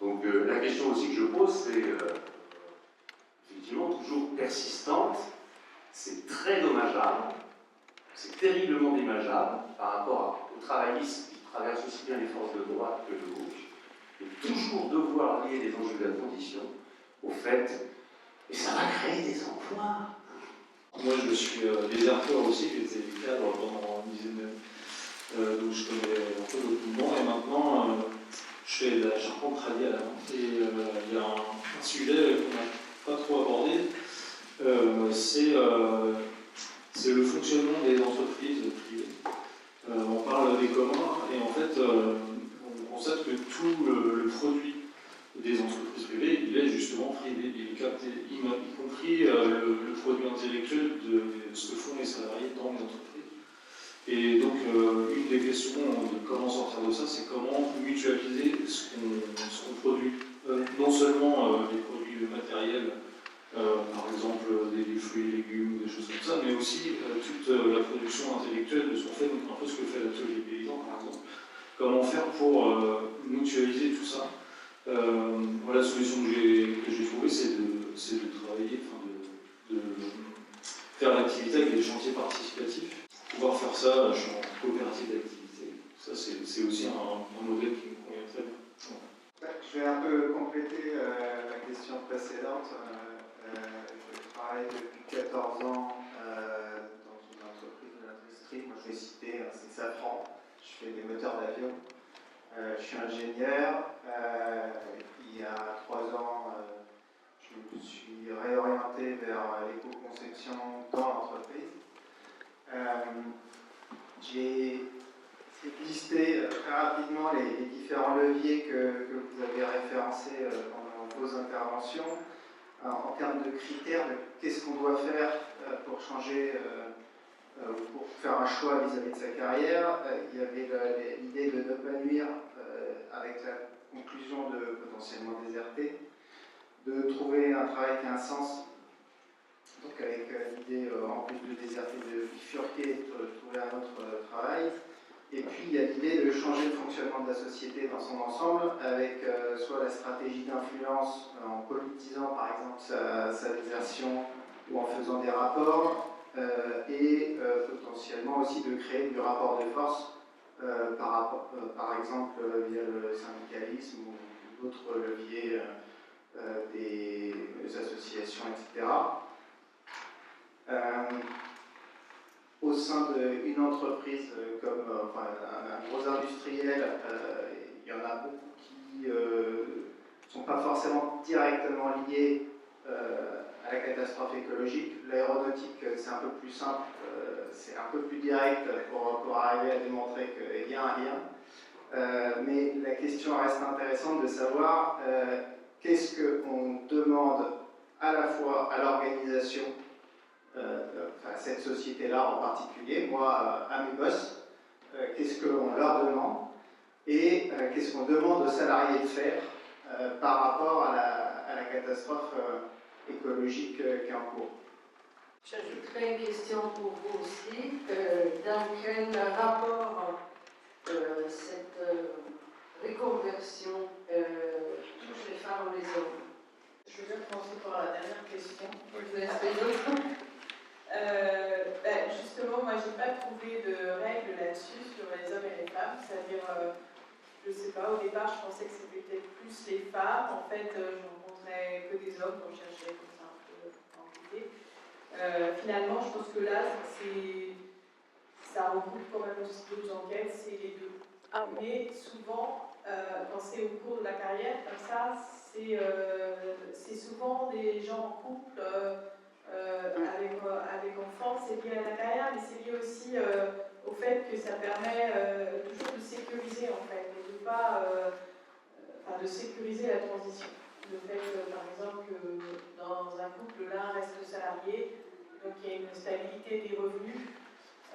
Donc la question aussi que je pose, c'est effectivement toujours persistante, c'est très dommageable, c'est terriblement dommageable par rapport aux travaillistes qui traversent aussi bien les forces de droite que de gauche, et toujours devoir lier les enjeux de la transition au fait, et ça va créer des emplois. Moi je suis déserteur aussi, j'étais cadre pendant une dizaine d'années, donc je connais un peu le monde, et maintenant je fais de la charpente radiale à la main. Et il y a un sujet qu'on n'a pas trop abordé, c'est le fonctionnement des entreprises privées. On parle des communs, et en fait, on constate que tout le produit des entreprises privées, il est justement privé, il est capté, y compris le produit intellectuel de ce que font les salariés dans les entreprises. Et donc, une des questions de comment sortir de ça, c'est comment mutualiser ce qu'on produit. Non seulement les produits matériels, par exemple des fruits et légumes, des choses comme ça, mais aussi toute la production intellectuelle de ce qu'on fait, donc un peu ce que fait l'atelier paysan, par exemple. Comment faire pour mutualiser tout ça. La solution que j'ai trouvée, c'est de travailler, de faire l'activité avec des chantiers participatifs. Pouvoir faire ça en coopérative d'activité. Ça, c'est aussi un modèle qui me convient très bien. Je vais un peu compléter la question précédente. Je travaille depuis 14 ans dans une entreprise de l'industrie. Moi, je vais citer, c'est Safran. Je fais des moteurs d'avion. Je suis ingénieur. Il y a 3 ans, je me suis réorienté vers l'éco-conception dans l'entreprise. J'ai listé très rapidement les différents leviers que vous avez référencés pendant vos interventions. En termes de critères, qu'est-ce qu'on doit faire pour changer, pour faire un choix vis-à-vis de sa carrière. Il y avait l'idée de ne pas nuire avec la conclusion de potentiellement déserter, de trouver un travail qui a un sens. Donc avec l'idée, en plus de déserter, de bifurquer, de trouver un autre travail. Et puis il y a l'idée de changer le fonctionnement de la société dans son ensemble, avec soit la stratégie d'influence en politisant par exemple sa désertion ou en faisant des rapports, et potentiellement aussi de créer du rapport de force, par exemple via le syndicalisme ou d'autres leviers des associations, etc. Au sein d'une entreprise comme un gros industriel, il y en a beaucoup qui ne sont pas forcément directement liés à la catastrophe écologique. L'aéronautique, c'est un peu plus simple, c'est un peu plus direct pour arriver à démontrer qu'il y a un lien. Mais la question reste intéressante de savoir qu'est-ce qu'on demande à la fois à l'organisation, cette société-là en particulier, moi, à mes boss, qu'est-ce qu'on leur demande et qu'est-ce qu'on demande aux salariés de faire par rapport à la catastrophe écologique qui est en cours. J'ajouterais une question pour vous aussi. Dans quel rapport cette reconversion touche les femmes ou les hommes? Je veux bien commencer par la dernière question. Je vous laisse les autres. Justement, moi, j'ai pas trouvé de règles là-dessus sur les hommes et les femmes. C'est-à-dire, je sais pas, au départ, je pensais que c'était peut-être plus les femmes. En fait, je rencontrais que des hommes quand je cherchais comme ça un peu en idée. Finalement, je pense que là, ça regroupe quand même aussi d'autres enquêtes, c'est les deux. Mais souvent, quand c'est au cours de la carrière, comme ça, c'est souvent des gens en couple avec enfants, c'est lié à la carrière, mais c'est lié aussi au fait que ça permet toujours de sécuriser en fait, et de pas, de sécuriser la transition. Le fait, par exemple, que dans un couple, l'un reste salarié, donc il y a une stabilité des revenus,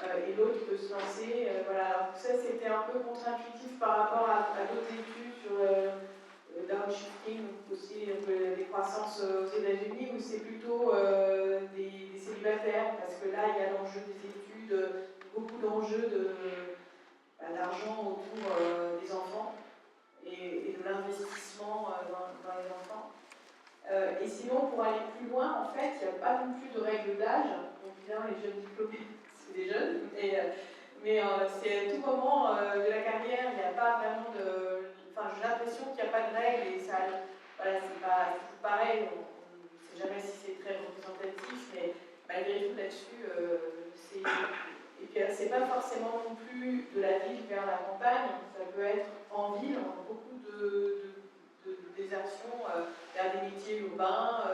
et l'autre peut se lancer. Voilà. Alors ça, c'était un peu contre-intuitif par rapport à d'autres études sur downshifting, aussi des croissances aux États-Unis, où c'est plutôt des célibataires, parce que là, il y a l'enjeu des études, beaucoup d'enjeux d'argent autour des enfants et de l'investissement dans les enfants. Et sinon, pour aller plus loin, en fait, il n'y a pas non plus de règle d'âge. Donc, évidemment, les jeunes diplômés, c'est des jeunes, mais c'est à tout moment de la carrière, il n'y a pas vraiment de. Enfin, j'ai l'impression qu'il n'y a pas de règle et ça. Voilà, c'est pas tout pareil. On ne sait jamais si c'est très représentatif, mais malgré tout là-dessus, c'est. Et puis, c'est pas forcément non plus de la ville vers la campagne, ça peut être en ville, on a beaucoup de désertion vers des métiers urbains,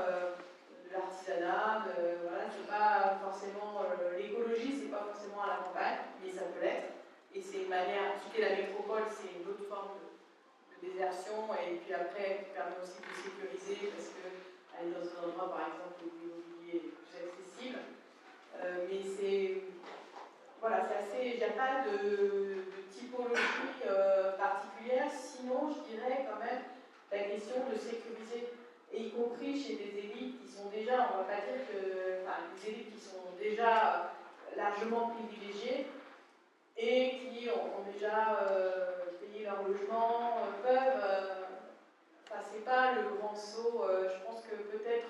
de l'artisanat, voilà, c'est pas forcément l'écologie, c'est pas forcément à la campagne, mais ça peut l'être. Et c'est une manière, quitter la métropole, c'est une autre forme de désertion, et puis après, qui permet aussi de sécuriser, parce que aller dans un endroit, par exemple, où l'immobilier est plus accessible. Mais c'est. Voilà, c'est assez. Il n'y a pas de typologie particulière, sinon, je dirais quand même la question de sécuriser, et y compris chez des élites qui sont déjà, on ne va pas dire que, des élites qui sont déjà largement privilégiées et qui ont déjà payé leur logement, peuvent, c'est pas le grand saut, je pense que peut-être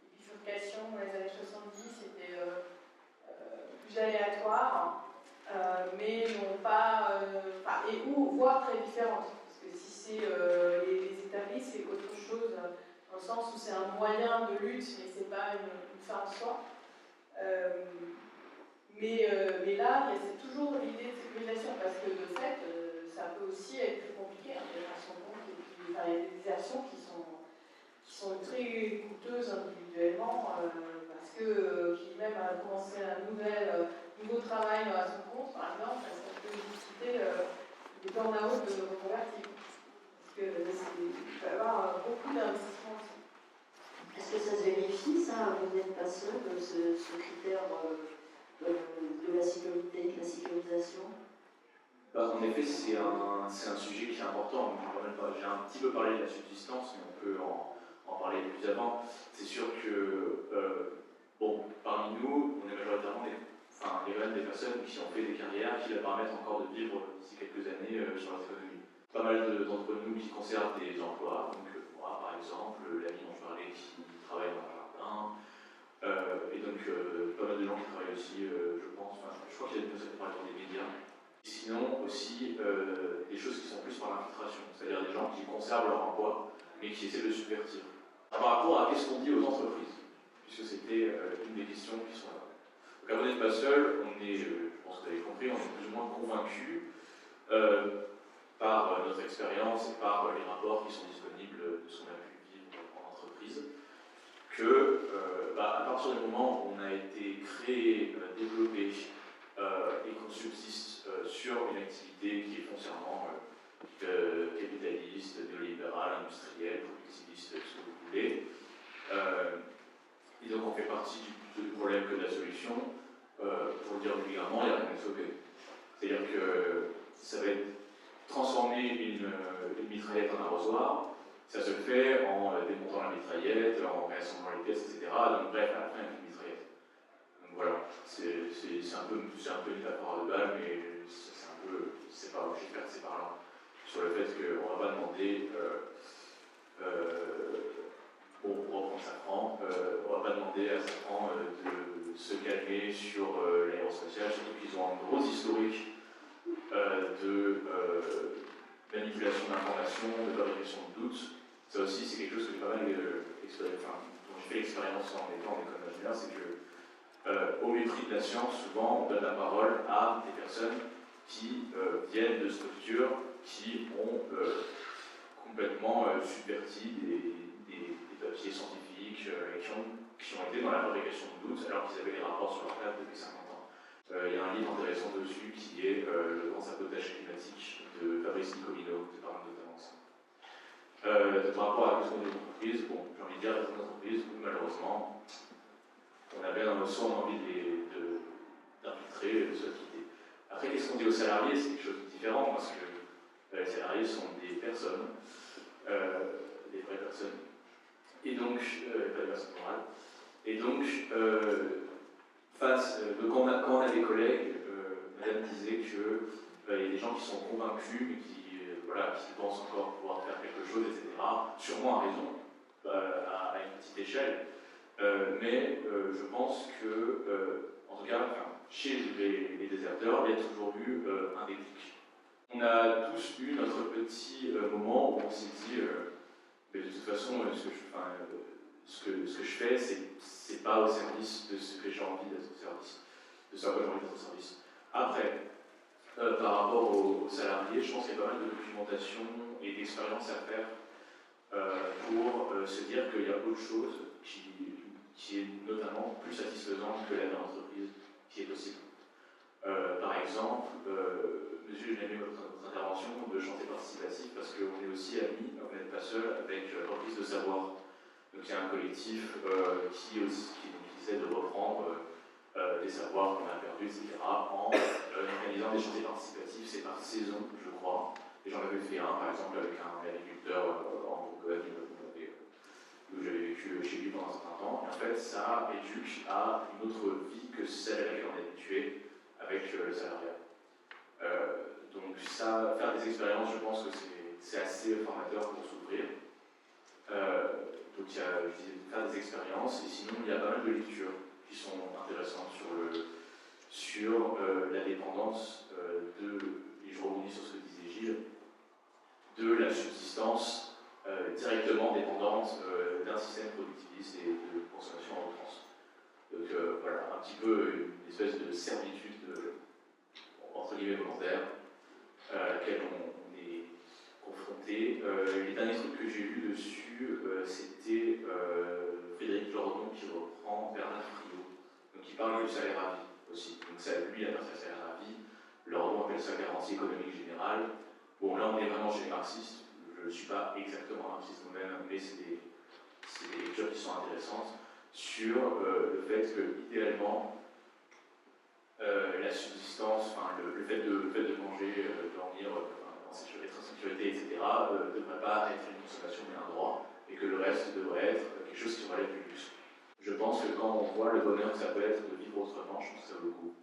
les bifurcations dans les années 70 c'était plus aléatoire, mais non pas, voire très différentes. Si c'est les établis, c'est autre chose, dans le sens où c'est un moyen de lutte, mais c'est pas une fin en soi. Mais là, c'est toujours l'idée de sécurisation, parce que de fait, ça peut aussi être très compliqué. Il y a des désertions qui sont très coûteuses individuellement, parce que qui même a commencé un nouveau travail à son compte, par exemple, ça peut susciter des burn-out de reconvertir. Parce qu'il peut y avoir beaucoup d'investissements aussi. Est-ce que ça se vérifie, ça? Vous n'êtes pas seul, ce critère de la sécurité, de la sécurisation? En effet, c'est un sujet qui est important. J'ai un petit peu parlé de la subsistance, mais on peut en parler plus avant. C'est sûr que, parmi nous, on est majoritairement il y a quand même des personnes qui ont fait des carrières qui leur permettent encore de vivre d'ici quelques années sur leur économie. Pas mal d'entre nous qui conservent des emplois. Donc, moi, par exemple, l'ami dont je parlais qui travaille dans un jardin. Et donc, pas mal de gens qui travaillent aussi, je pense, je crois qu'il y a des par exemple des médias. Sinon, aussi, des choses qui sont plus par l'infiltration, c'est-à-dire des gens qui conservent leur emploi, mais qui essaient de le subvertir. Par rapport à qu'est-ce qu'on dit aux entreprises, puisque c'était une des questions qui sont là. Donc, vous n'êtes pas seul, je pense que vous avez compris, on est plus ou moins convaincus par notre expérience et par les rapports qui sont disponibles de ce qu'on a pu vivre en entreprise, que à partir du moment où on a été créé, développé et qu'on subsiste sur une activité qui est foncièrement capitaliste, néolibérale, industrielle, productiviste, ce que vous voulez, et donc on fait partie du problème que de la solution. Pour le dire vulgairement, il n'y a rien à sauver. C'est-à-dire que ça va être transformer une mitraillette en arrosoir, Ça se fait en démontant la mitraillette, en réassemblant les pièces, etc. Donc bref, à la fin, il y a une mitraillette. Donc voilà, c'est un peu une métaphore de balle, mais c'est un peu, j'espère que c'est parlant, sur le fait qu'on ne va pas demander, bon, pour reprendre Safran, on ne va pas demander à Safran de se calmer sur l'aérospatiale, surtout qu'ils ont un gros historique de manipulation d'informations, de fabrication de doutes. Ça aussi, c'est quelque chose que j'ai pas mal dont j'ai fait l'expérience en étant en école d'ingénieur, c'est que au mépris de la science, souvent, on donne la parole à des personnes qui viennent de structures qui ont complètement subverti des papiers scientifiques et qui ont été dans la fabrication de doutes alors qu'ils avaient les rapports sur leur table depuis 50 ans. Il y a un livre intéressant dessus qui est Le grand sabotage climatique de Fabrice Nicomino, qui parle notamment de ça. Par rapport à la question des entreprises, bon, j'ai envie de dire, les entreprises où malheureusement, on avait soit envie d'infiltrer, de se quitter. Après, qu'est-ce qu'on dit aux salariés? C'est quelque chose de différent parce que les salariés sont des personnes, des vraies personnes, et donc, pas des personnes morales. Et donc, quand on a des collègues, Madame disait qu'il y a des gens qui sont convaincus, mais qui pensent encore pouvoir faire quelque chose, etc. Sûrement à raison, à une petite échelle. Mais je pense que, en tout cas, chez les déserteurs, il y a toujours eu un déclic. On a tous eu notre petit moment où on s'est dit, mais de toute façon, ce que je fais, c'est pas au service de ce que j'ai envie d'être au service, de ce à quoi j'ai envie d'être au service. Après, par rapport aux salariés, je pense qu'il y a pas mal de documentation et d'expérience à faire pour se dire qu'il y a autre chose qui est notamment plus satisfaisante que la vie d'entreprise qui est possible. Par exemple, monsieur, j'ai aimé votre intervention de chantier participatif parce qu'on est aussi amis, on n'est pas seul, avec Reprise de Savoir. Donc il y a un collectif qui essaie de reprendre les savoirs qu'on a perdus, etc., en organisant des chantiers participatifs. C'est par saison, je crois. Et j'en avais fait un, par exemple, avec un agriculteur en Bourgogne, où j'avais vécu chez lui pendant un certain temps. Et en fait, ça éduque à une autre vie que celle à laquelle on est habitué avec le salariat. Donc ça, faire des expériences, je pense que c'est assez formateur pour s'ouvrir. Donc il y a, je disais, faire des expériences, et sinon il y a pas mal de lectures qui sont intéressantes sur la dépendance et je rebondis sur ce que disait Gilles, de la subsistance directement dépendante d'un système productiviste et de consommation en outrance. Donc voilà, un petit peu une espèce de servitude entre guillemets volontaire à laquelle on est confronté. Les derniers trucs que j'ai lus dessus, c'était Frédéric Lordon qui reprend Bernard Friot, donc qui parle du salaire à vie aussi. Donc ça, lui, il appelle ça salaire à vie. Lordon appelle ça garantie économique générale. Bon, là, on est vraiment chez les marxistes. Je ne suis pas exactement marxiste moi-même, mais c'est des lectures qui sont intéressantes sur le fait que, idéalement, la subsistance, le fait de manger, dormir, être en sécurité, etc., ne devrait pas être une consommation mais un droit, et que le reste devrait être quelque chose qui relève du luxe. Je pense que quand on voit le bonheur que ça peut être de vivre autrement, je pense que ça vaut le coup.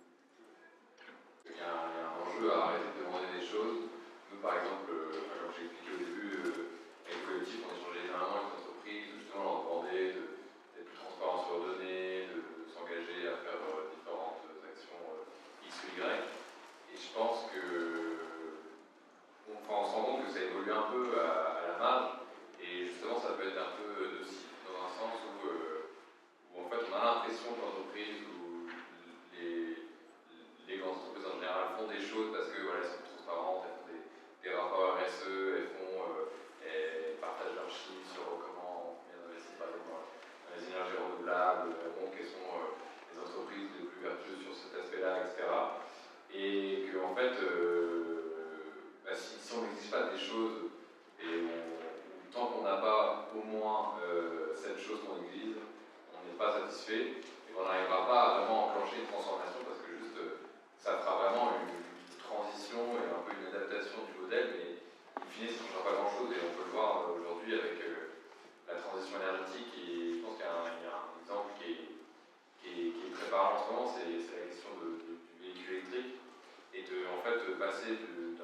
Il y a un enjeu à arrêter de demander des choses. Nous, par exemple, comme j'ai expliqué au début, avec le collectif, on échangeait énormément avec les entreprises, justement, on leur demandait d'être plus transparent sur leurs données, de s'engager à faire différentes actions X ou Y. Et je pense que on se rend compte que ça évolue un peu à la marge, et justement, ça peut être un peu nocif dans un sens où en fait, on a l'impression que l'entreprise ou les grandes entreprises en général font des choses parce que voilà, elles sont transparentes, elles font des rapports RSE, elles partagent leurs chiffres sur comment bien investir par exemple dans les énergies renouvelables, montrent quelles sont les entreprises les plus vertueuses sur cet aspect-là, etc. Et que en fait, si on n'exige pas des choses et tant qu'on n'a pas au moins cette chose qu'on exige, on n'est pas satisfait et on n'arrivera pas à vraiment enclencher une transformation parce que juste ça fera vraiment une transition et un peu une adaptation du modèle, mais in fine ça ne changera pas grand chose et on peut le voir aujourd'hui avec passer d'une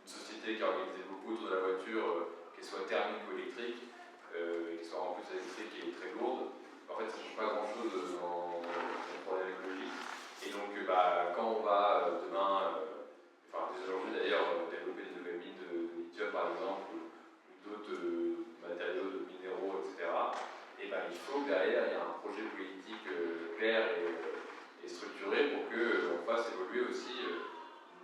société qui est organisée beaucoup autour de la voiture, qu'elle soit thermique ou électrique, et qu'elle soit en plus électrique et très lourde, en fait ça ne change pas grand chose dans le problème écologique. Et donc quand on va demain, dès aujourd'hui d'ailleurs, développer des nouvelles mines de lithium par exemple, ou d'autres matériaux, de minéraux, etc., et il faut que derrière il y ait un projet politique clair et structuré pour qu'on fasse évoluer aussi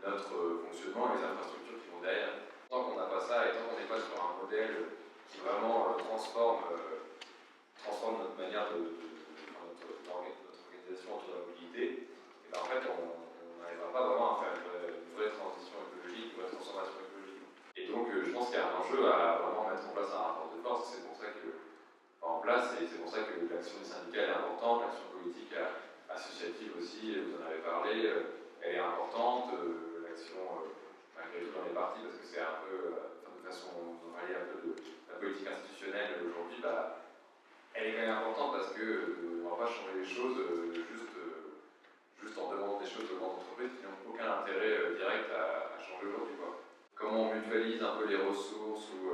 notre fonctionnement et les infrastructures qui vont derrière. Tant qu'on n'a pas ça et tant qu'on n'est pas sur un modèle qui vraiment transforme notre manière notre organisation autour de la mobilité, et en fait on n'arrivera pas vraiment à faire une vraie transition écologique, une vraie transformation écologique. Et donc je pense qu'il y a un enjeu à vraiment mettre en place un rapport de force, c'est pour ça que c'est pour ça que l'action syndicale est importante, l'action politique associative aussi, vous en avez parlé, elle est importante, l'action malgré tout dans les partis, parce que c'est un peu, de façon, on va parler un peu de la politique institutionnelle aujourd'hui, elle est quand même importante parce qu'on ne va pas changer les choses juste en demandant des choses aux grandes entreprises qui n'ont aucun intérêt direct à changer aujourd'hui. Comment on mutualise un peu les ressources ou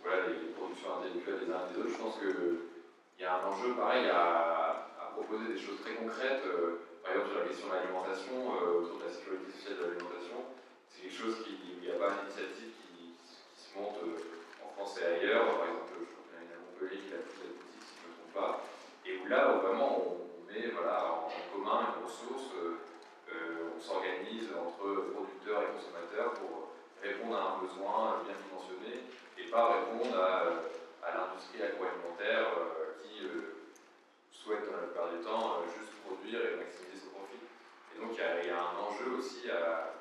les productions intellectuelles des uns et des autres, je pense qu'il y a un enjeu pareil à proposer des choses très concrètes, par exemple sur la question de l'alimentation, autour de la sécurité sociale de l'alimentation. C'est quelque chose il n'y a pas d'initiative qui se monte en France et ailleurs. Par exemple, je crois qu'il y en a une à Montpellier qui a plus de boutique, si je ne me trompe pas, et où là, vraiment, on met en commun une ressource, on s'organise entre producteurs et consommateurs pour répondre à un besoin bien dimensionné et pas répondre à l'industrie agroalimentaire qui souhaite dans la plupart du temps juste produire et maximiser son profit. Et donc il y a un enjeu aussi à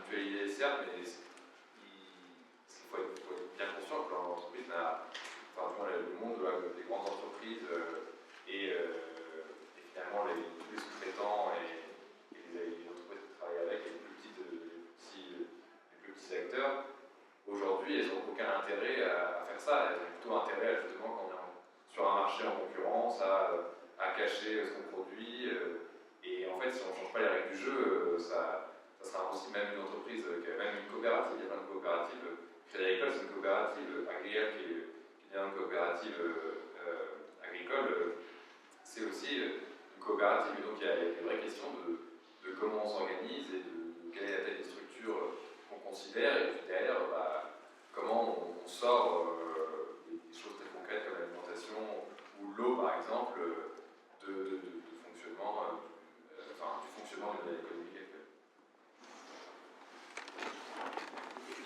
mutualiser les cercles, mais il faut être bien conscient que l'entreprise le monde des grandes entreprises et finalement tous les sous-traitants et les entreprises qui travaillent avec, les plus petits acteurs, aujourd'hui, elles n'ont aucun intérêt à faire ça. Elles ont plutôt intérêt, justement, quand on est sur un marché en concurrence, à cacher ce qu'on produit. Et en fait, si on ne change pas les règles du jeu, ça sera aussi même une entreprise, même une coopérative. Il y a plein de coopératives. Crédit Agricole, c'est une coopérative agréable qui est une coopérative agricole. C'est aussi une coopérative. Et donc, il y a des vraies questions de comment on s'organise et de quelle est la taille des structures qu'on considère, et puis derrière, comment on sort des choses très concrètes comme l'alimentation ou l'eau, par exemple, du fonctionnement du modèle économique actuel.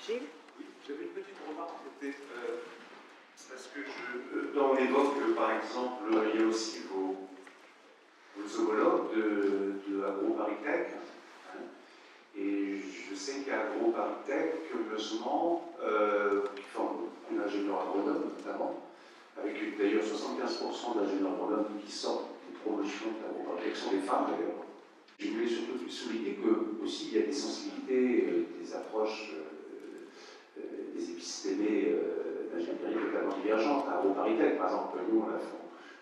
Gilles ? Oui, j'avais une petite remarque, c'était parce que on évoque, par exemple, il y a aussi vos homologues de AgroParisTech. Et je sais qu'à AgroParisTech, Leusement, qui forme un ingénieur agronome notamment, avec d'ailleurs 75% d'ingénieurs agronomes qui sortent des promotions d'AgroParisTech sont des femmes d'ailleurs. Je voulais surtout souligner que aussi il y a des sensibilités, des approches, des épistémés d'ingénierie totalement divergentes. À AgroParisTech, par exemple, nous,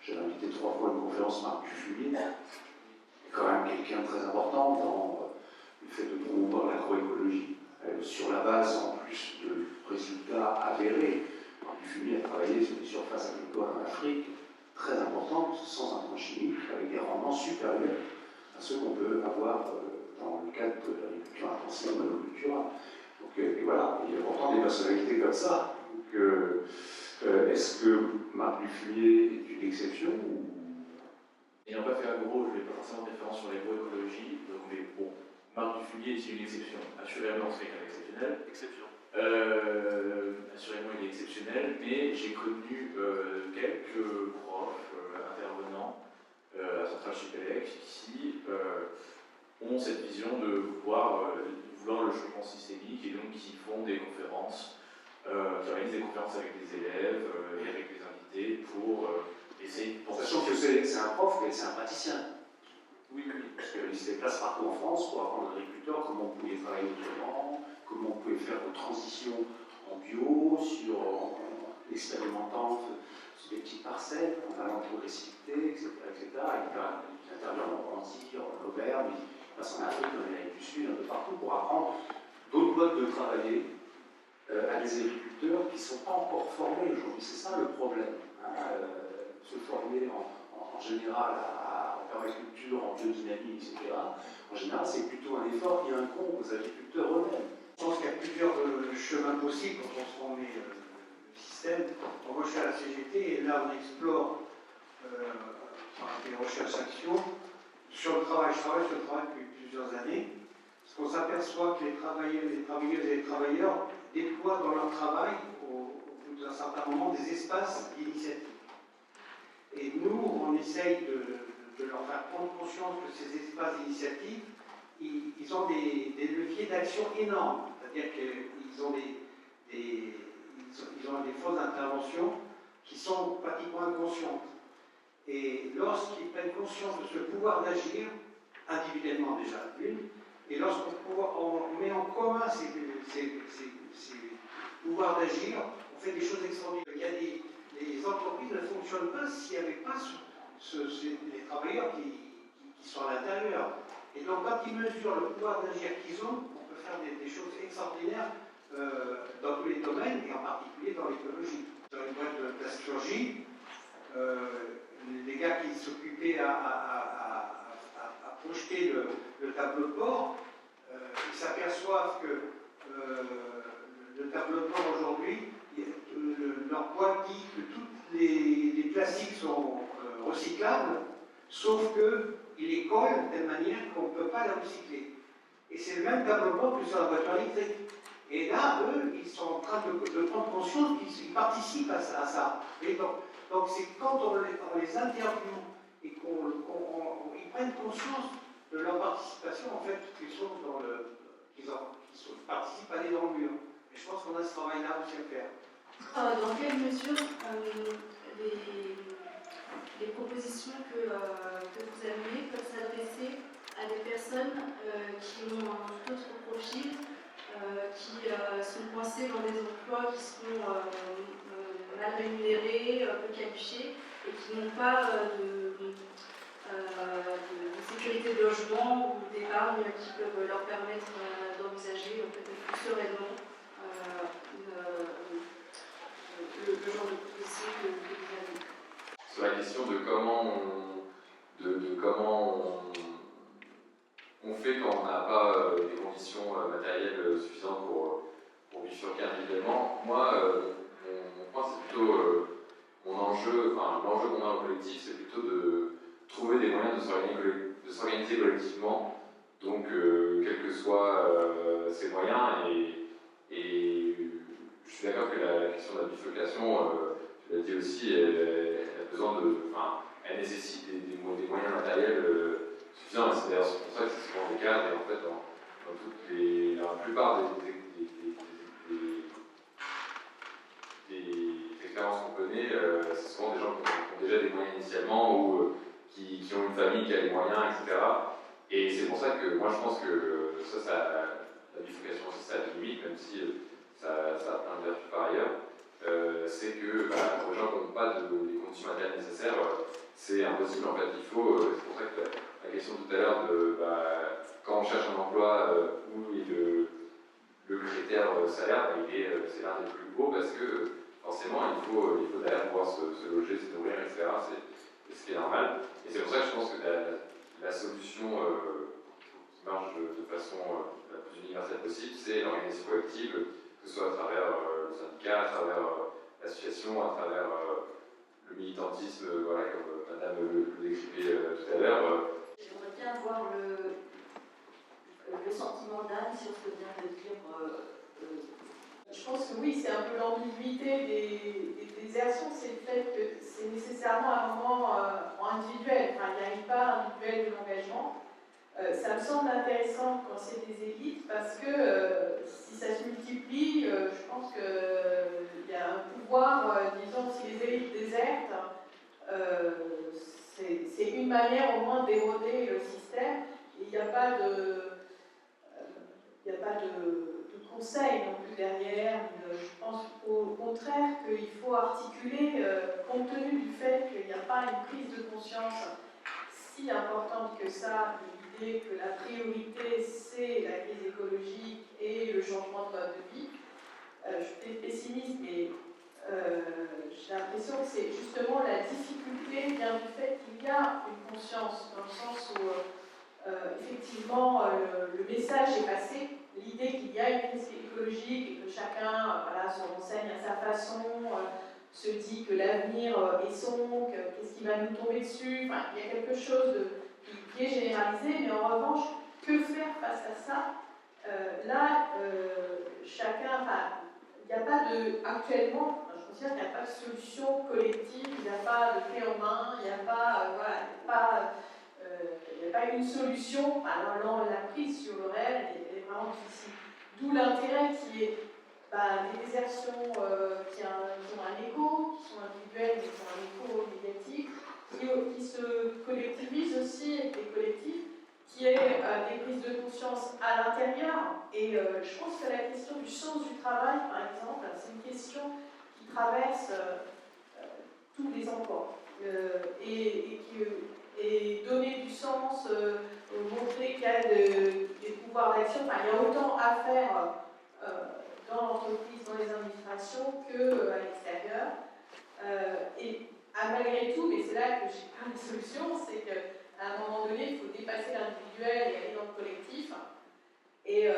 j'avais invité 3 fois à une conférence Marc Dufumier, quand même quelqu'un de très important dans le fait de promouvoir l'agroécologie, sur la base en plus de résultats avérés. Marc Dufumier a travaillé sur des surfaces agricoles en Afrique très importantes, sans intrants chimiques, avec des rendements supérieurs à ceux qu'on peut avoir dans le cadre de l'agriculture intensive ou monoculturelle. Donc, et voilà, il y a pourtant des personnalités comme ça. Donc, est-ce que Marc Dufumier est une exception ou... N'ayant pas fait agro, je ne vais pas forcément de référence sur l'agroécologie, mais bon, Marc Dufumier est une exception. Assurément, c'est quelqu'un d'exceptionnel. Exception. Assurément, il est exceptionnel, mais j'ai connu quelques profs intervenants à Centrale Supélec qui ont cette vision de vouloir le changement systémique et donc qui font des conférences, qui organisent des conférences avec des élèves et avec des invités pour essayer de... Sachant que c'est un prof, mais c'est un praticien. Oui. Parce qu'il se déplace partout en France pour apprendre aux agriculteurs comment vous pouvez travailler autrement, comment vous pouvez faire vos transitions en bio, en expérimentant sur des petites parcelles, en allant de progressivité, etc. Il intervient en Normandie, en Auvergne, il passe en Afrique, en Amérique du Sud. Sud, un peu partout, pour apprendre d'autres modes de travailler à des agriculteurs qui ne sont pas encore formés aujourd'hui. C'est ça le problème. Se former en général en permaculture, en biodynamie, etc. En général, c'est plutôt un effort qui incombe aux agriculteurs eux-mêmes. Je pense qu'il y a plusieurs chemins possibles pour transformer le système. Moi, je suis à la CGT et là, on explore par des recherches-actions sur le travail. Je travaille sur le travail depuis plusieurs années. Parce qu'on s'aperçoit que les travailleuses et les travailleurs déploient dans leur travail, au bout d'un certain moment, des espaces d'initiative. Et nous, on essaye de leur faire prendre conscience que ces espaces d'initiative, ils ont des leviers d'action énormes. C'est-à-dire qu'ils ont ils ont des fausses interventions qui sont pratiquement inconscientes. Et lorsqu'ils prennent conscience de ce pouvoir d'agir, individuellement déjà, et lorsqu'on met en commun ces pouvoirs d'agir, on fait des choses extraordinaires. Il y a les entreprises ne fonctionnent pas s'il n'y avait pas les travailleurs qui sont à l'intérieur. Et donc, quand ils mesurent le pouvoir d'agir qu'ils ont, on peut faire des choses extraordinaires dans tous les domaines, et en particulier dans l'écologie. Dans les boîtes de plasturgie, les gars qui s'occupaient à projeter le tableau de bord, ils s'aperçoivent que le tableau de bord aujourd'hui, leur boîte dit que tous les plastiques sont recyclables, sauf qu'ils les collent de telle manière qu'on ne peut pas les recycler. Et c'est le même tableau de bord que sur la voiture électrique. Et là, eux, ils sont en train de prendre conscience qu'ils participent à ça. Et donc c'est quand on les interviewe et qu'ils prennent conscience de leur participation, en fait, qu'ils participent à aller dans le mur. Et je pense qu'on a ce travail-là aussi à faire. Dans quelle mesure les propositions que vous avez peuvent s'adresser à des personnes qui ont un autre profil, qui sont coincées dans des emplois qui sont mal rémunérés, peu qualifiés, et qui n'ont pas de sécurité de logement ou d'épargne qui peuvent leur permettre d'envisager peut-être plus sereinement le genre de proposition que vous avez. Sur la question de comment on fait quand on n'a pas des conditions matérielles suffisantes pour bifurquer individuellement, moi, mon point, c'est plutôt mon enjeu, enfin l'enjeu qu'on a au collectif, c'est plutôt de trouver des moyens de s'organiser collectivement, donc quels que soient ces moyens, et je suis d'accord que la question de la bifurcation, tu l'as dit aussi, elle a besoin elle nécessite des moyens matériels suffisants, et c'est d'ailleurs pour ça que c'est souvent le cas, et en fait dans la plupart des expériences qu'on connaît, c'est souvent des gens qui ont déjà des moyens initialement ou qui ont une famille qui a les moyens, etc. Et c'est pour ça que moi je pense que la bifurcation aussi ça a des limites, même si ça a plein de vertus par ailleurs. C'est que pour les gens qui n'ont pas les conditions matérielles nécessaires, c'est impossible en fait. C'est pour ça que la question tout à l'heure de quand on cherche un emploi où le critère salaire, c'est l'un des plus beaux parce que forcément il faut derrière pouvoir se loger, se nourrir, etc. C'est ce qui est normal. Et c'est pour ça que je pense que la solution qui marche de façon la plus universelle possible, c'est l'organisation collective, que ce soit à travers le syndicat, à travers l'association, à travers le militantisme, voilà, comme Madame le décrivait tout à l'heure. J'aimerais bien avoir le sentiment d'Anne sur ce que vient de dire. Je pense que oui, c'est un peu l'ambiguïté des actions, c'est le fait que c'est nécessairement un moment individuel, enfin, il y a une part individuelle de l'engagement. Ça me semble intéressant quand c'est des élites parce que si ça se multiplie, je pense qu'il y a un pouvoir, disons, si les élites désertent, c'est une manière au moins d'éroder le système. Il n'y a pas de conseil non plus derrière. Je pense au contraire qu'il faut articuler, compte tenu du fait qu'il n'y a pas une prise de conscience si importante que ça de l'idée que la priorité, c'est la crise écologique et le changement de mode de vie. Je suis peut-être pessimiste, mais j'ai l'impression que c'est justement la difficulté vient du fait qu'il y a une conscience, dans le sens où effectivement le message est passé, l'idée qu'il y a une crise écologique et que chacun voilà, se renseigne à sa façon, se dit que l'avenir est sombre, qu'est-ce qui va nous tomber dessus, enfin, il y a quelque chose qui est généralisé, mais en revanche, que faire face à ça? Là, chacun, enfin, il n'y a pas de, actuellement, je considère qu'il n'y a pas de solution collective, il n'y a pas de clé en main, il n'y a pas, voilà, il n'y a pas une solution. Alors la prise sur le réel est vraiment difficile. D'où l'intérêt qui est des désertions qui ont un écho, qui sont individuelles mais qui ont un écho médiatique, qui se collectivisent aussi avec des collectifs, qui est des prises de conscience à l'intérieur. Et je pense que la question du sens du travail, par exemple, c'est une question qui traverse tous les emplois. Et donner du sens, montrer qu'il y a des pouvoirs d'action, enfin, il y a autant à faire dans l'entreprise, dans les administrations qu'à l'extérieur. Et malgré tout, mais c'est là que j'ai pas de solution, c'est qu'à un moment donné, il faut dépasser l'individuel et aller dans le collectif. Et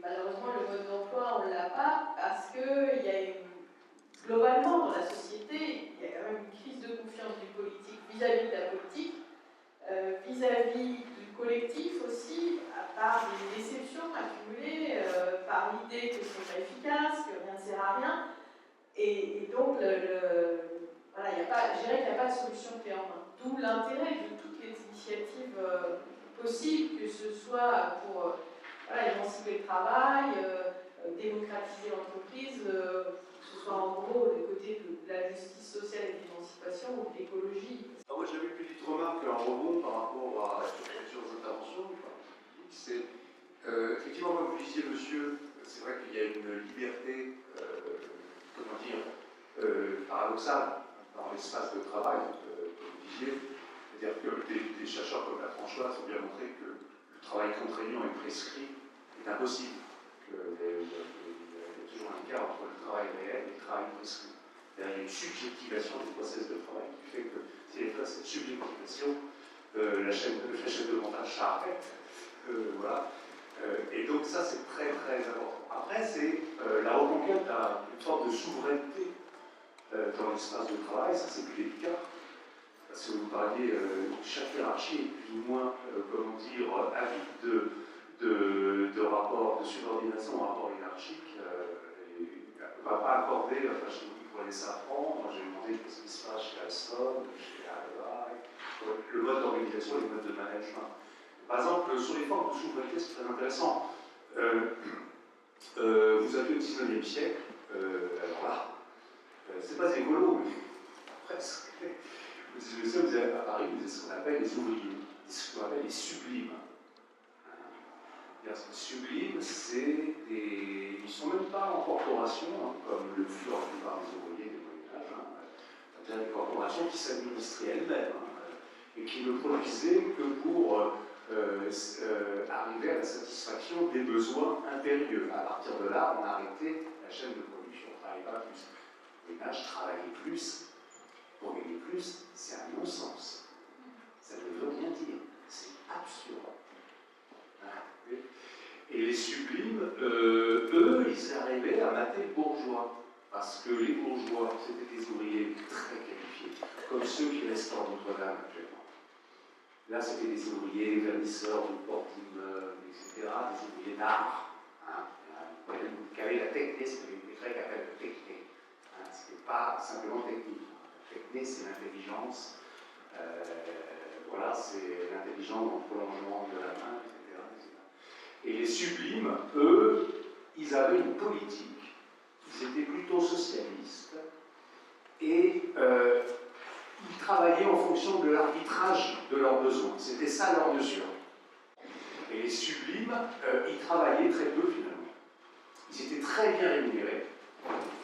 malheureusement, le mode d'emploi, on ne l'a pas parce qu'il y a globalement dans la société, il y a quand même une crise de confiance du politique vis-à-vis de la politique, vis-à-vis du collectif aussi, par des déceptions accumulées, par l'idée que ce n'est pas efficace, que rien ne sert à rien. Et donc, voilà, je dirais qu'il n'y a pas de solution clé en main. D'où l'intérêt de toutes les initiatives possibles, que ce soit pour émanciper le travail, démocratiser l'entreprise, que ce soit en gros du côté de la justice sociale et de l'émancipation ou de l'écologie. Moi j'avais une petite remarque en rebond par rapport à plusieurs interventions. C'est effectivement, comme vous disiez, monsieur, c'est vrai qu'il y a une liberté, comment dire, paradoxale dans l'espace de travail, comme vous disiez. C'est-à-dire que des chercheurs comme Lafranchoise ont bien montré que le travail contraignant et prescrit est impossible. Il y a toujours un écart entre le travail réel et le travail prescrit. Il y a une subjectivation du processus de travail qui fait que s'il n'y a pas cette subjectivation, la chaîne de montage s'arrête. Voilà. Et donc ça c'est très très important. Après c'est la reconquête d'une forme de souveraineté dans l'espace de travail, ça c'est plus délicat. Parce que vous parliez, chaque hiérarchie est plus ou moins, comment dire, avide de rapports de subordination au rapport hiérarchique. On ne va pas accorder, enfin chez vous pour les safrans, moi j'ai demandé ce qui se passe chez Alstom, chez Alva, le mode d'organisation et le mode de management. Par exemple, sur les formes de souveraineté, c'est très intéressant. Vous avez au 19e siècle, alors là, c'est pas écolo, mais presque. Au 19e siècle, vous avez à Paris, vous avez ce qu'on appelle les ouvriers, ce qu'on appelle les sublimes. Les sublimes, ils ne sont même pas en corporation, comme le furent la plupart des ouvriers du Moyen-Âge. C'est-à-dire des corporations qui s'administraient elles-mêmes et qui ne produisaient que pour arriver à la satisfaction des besoins impérieux. À partir de là, on a arrêté la chaîne de production. On ne travaillait pas plus. Le Moyen-Âge travaillait plus pour gagner plus, c'est un non-sens. Ça ne veut rien dire. C'est absurde. Et les sublimes, eux, ils arrivaient à mater le bourgeois. Parce que les bourgeois, c'était des ouvriers très qualifiés, comme ceux qui restent en Notre-Dame actuellement. Là, c'était des ouvriers vernisseurs de portes d'immeubles, etc., des ouvriers d'art, qui avaient la techné, ce que les Grecs appellent le techné. Ce n'est pas simplement technique. La techné, c'est l'intelligence. Voilà, c'est l'intelligence dans le prolongement de la main, etc. Et les sublimes, eux, ils avaient une politique. Ils étaient plutôt socialistes et ils travaillaient en fonction de l'arbitrage de leurs besoins. C'était ça leur mesure. Et les sublimes, ils travaillaient très peu finalement. Ils étaient très bien rémunérés.